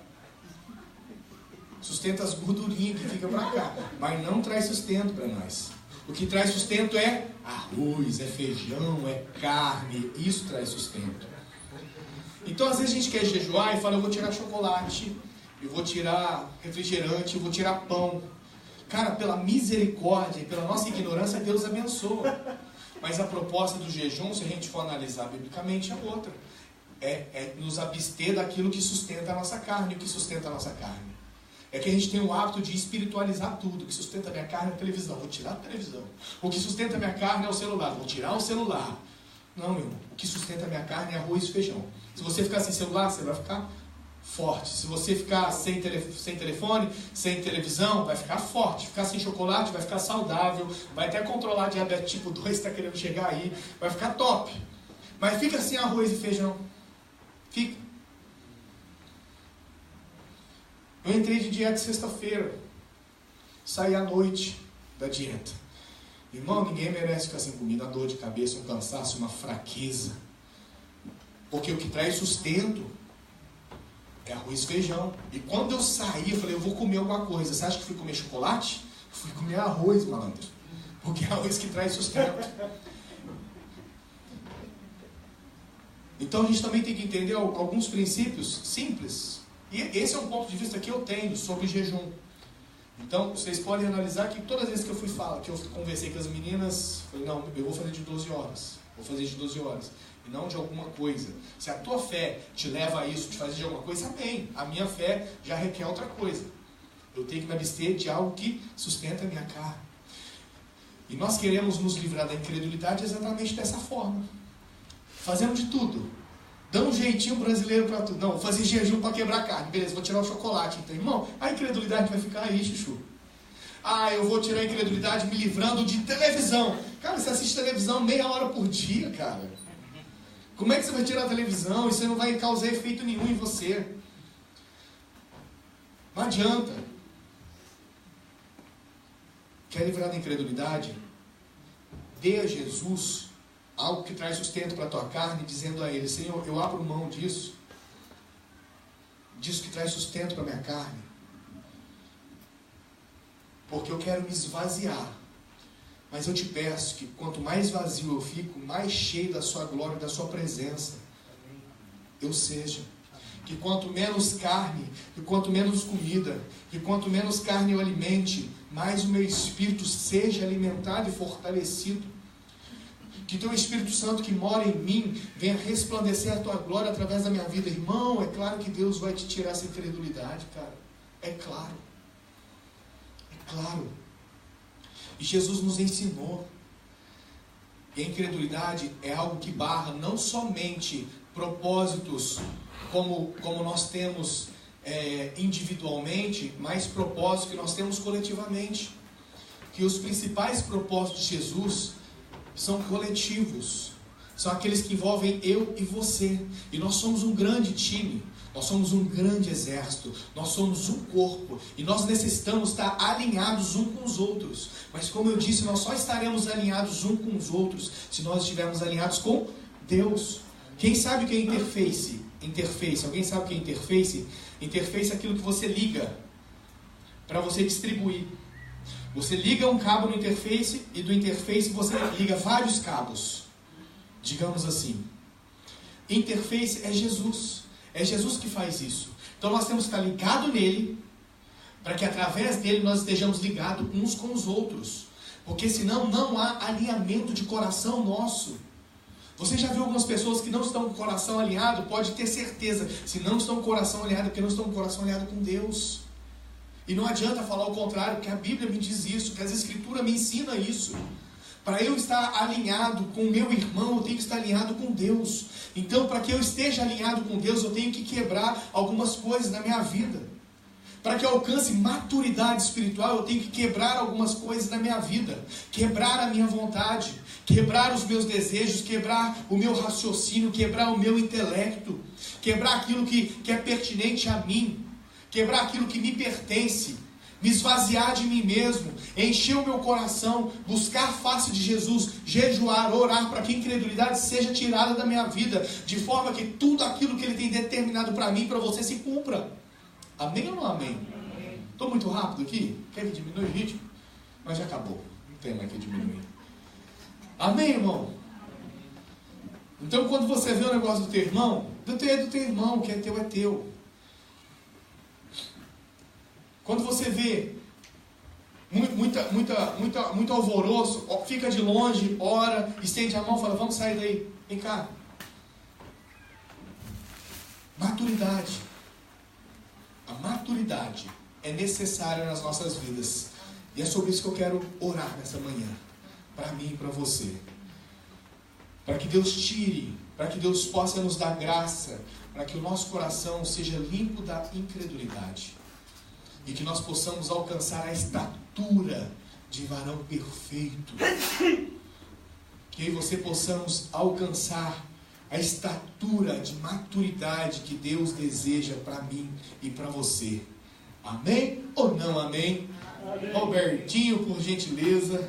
Sustenta as gordurinhas que ficam para cá, mas não traz sustento para nós. O que traz sustento é arroz, é feijão, é carne. Isso traz sustento. Então às vezes a gente quer jejuar e fala, eu vou tirar chocolate, eu vou tirar refrigerante, eu vou tirar pão. Cara, pela misericórdia e pela nossa ignorância, Deus abençoa. Mas a proposta do jejum, se a gente for analisar biblicamente, é outra. É nos abster daquilo que sustenta a nossa carne. O que sustenta a nossa carne? É que a gente tem o hábito de espiritualizar tudo. O que sustenta a minha carne é a televisão. Vou tirar a televisão. O que sustenta a minha carne é o celular. Vou tirar o celular. Não, meu irmão. O que sustenta a minha carne é arroz e feijão. Se você ficar sem celular, você vai ficar forte. Se você ficar sem telefone, sem televisão, vai ficar forte. Ficar sem chocolate, vai ficar saudável. Vai até controlar a diabetes tipo 2, está querendo chegar aí. Vai ficar top. Mas fica sem arroz e feijão. Fica. Eu entrei de dieta sexta-feira. Saí à noite da dieta. Irmão, ninguém merece ficar sem comida. Uma dor de cabeça, um cansaço, uma fraqueza. Porque o que traz sustento é arroz e feijão. E quando eu saí, eu falei, eu vou comer alguma coisa. Você acha que fui comer chocolate? Eu fui comer arroz, malandro. Porque é arroz que traz sustento. Então a gente também tem que entender alguns princípios simples. E esse é um ponto de vista que eu tenho sobre jejum. Então, vocês podem analisar que todas as vezes que eu que eu conversei com as meninas, falei, não, eu vou fazer de 12 horas. Vou fazer de 12 horas. E não de alguma coisa. Se a tua fé te leva a isso, te fazer de alguma coisa, amém. A minha fé já requer outra coisa. Eu tenho que me abster de algo que sustenta a minha carne. E nós queremos nos livrar da incredulidade exatamente dessa forma. Fazendo de tudo. Dá um jeitinho brasileiro para tudo. Não, vou fazer jejum para quebrar a carne. Beleza, vou tirar o chocolate. Então, irmão, a incredulidade vai ficar aí, chuchu. Eu vou tirar a incredulidade me livrando de televisão. Cara, você assiste televisão meia hora por dia, cara. Como é que você vai tirar a televisão? Isso não vai causar efeito nenhum em você. Não adianta. Quer livrar da incredulidade? Dê a Jesus algo que traz sustento para a tua carne, dizendo a Ele, Senhor, eu abro mão disso que traz sustento para a minha carne, porque eu quero me esvaziar, mas eu te peço que quanto mais vazio eu fico, mais cheio da sua glória, da sua presença eu seja, que quanto menos carne, que quanto menos comida, que quanto menos carne eu alimente, mais o meu espírito seja alimentado e fortalecido. Que teu Espírito Santo que mora em mim venha resplandecer a tua glória através da minha vida. Irmão, é claro que Deus vai te tirar essa incredulidade, cara. É claro. É claro. E Jesus nos ensinou. E a incredulidade é algo que barra não somente propósitos como nós temos individualmente, mas propósitos que nós temos coletivamente. Que os principais propósitos de Jesus são coletivos, são aqueles que envolvem eu e você, e nós somos um grande time. Nós somos um grande exército, nós somos um corpo e nós necessitamos estar alinhados uns com os outros. Mas como eu disse, nós só estaremos alinhados uns com os outros se nós estivermos alinhados com Deus. Quem sabe o que é interface? Interface, alguém sabe o que é interface? Interface é aquilo que você liga para você distribuir. Você liga um cabo no interface e do interface você liga vários cabos. Digamos assim. Interface é Jesus. É Jesus que faz isso. Então nós temos que estar ligados nele, para que através dele nós estejamos ligados uns com os outros. Porque senão não há alinhamento de coração nosso. Você já viu algumas pessoas que não estão com o coração alinhado? Pode ter certeza, se não estão com o coração alinhado, é porque não estão com o coração alinhado com Deus. E não adianta falar o contrário, porque a Bíblia me diz isso, que as Escrituras me ensinam isso. Para eu estar alinhado com o meu irmão, eu tenho que estar alinhado com Deus. Então, para que eu esteja alinhado com Deus, eu tenho que quebrar algumas coisas na minha vida. Para que eu alcance maturidade espiritual, eu tenho que quebrar algumas coisas na minha vida. Quebrar a minha vontade, quebrar os meus desejos, quebrar o meu raciocínio, quebrar o meu intelecto, quebrar aquilo que é pertinente a mim, quebrar aquilo que me pertence. Me esvaziar de mim mesmo, encher o meu coração, buscar a face de Jesus, jejuar, orar para que a incredulidade seja tirada da minha vida, de forma que tudo aquilo que Ele tem determinado para mim e para você se cumpra. Amém ou não amém? Estou muito rápido aqui? Quer que diminua o ritmo? Mas já acabou, não tem mais que diminuir. Amém, irmão? Então quando você vê o negócio do teu irmão, do teu irmão, o que é teu é teu. Quando você vê muito alvoroço, fica de longe, ora, estende a mão e fala, vamos sair daí, vem cá. Maturidade. A maturidade é necessária nas nossas vidas. E é sobre isso que eu quero orar nessa manhã. Para mim e para você. Para que Deus tire, para que Deus possa nos dar graça, para que o nosso coração seja limpo da incredulidade. E que nós possamos alcançar a estatura de varão perfeito. Que eu e você possamos alcançar a estatura de maturidade que Deus deseja para mim e para você. Amém ou não amém? Amém. Robertinho, por gentileza.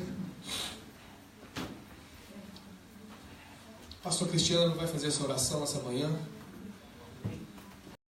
Pastor Cristiano vai fazer essa oração essa manhã.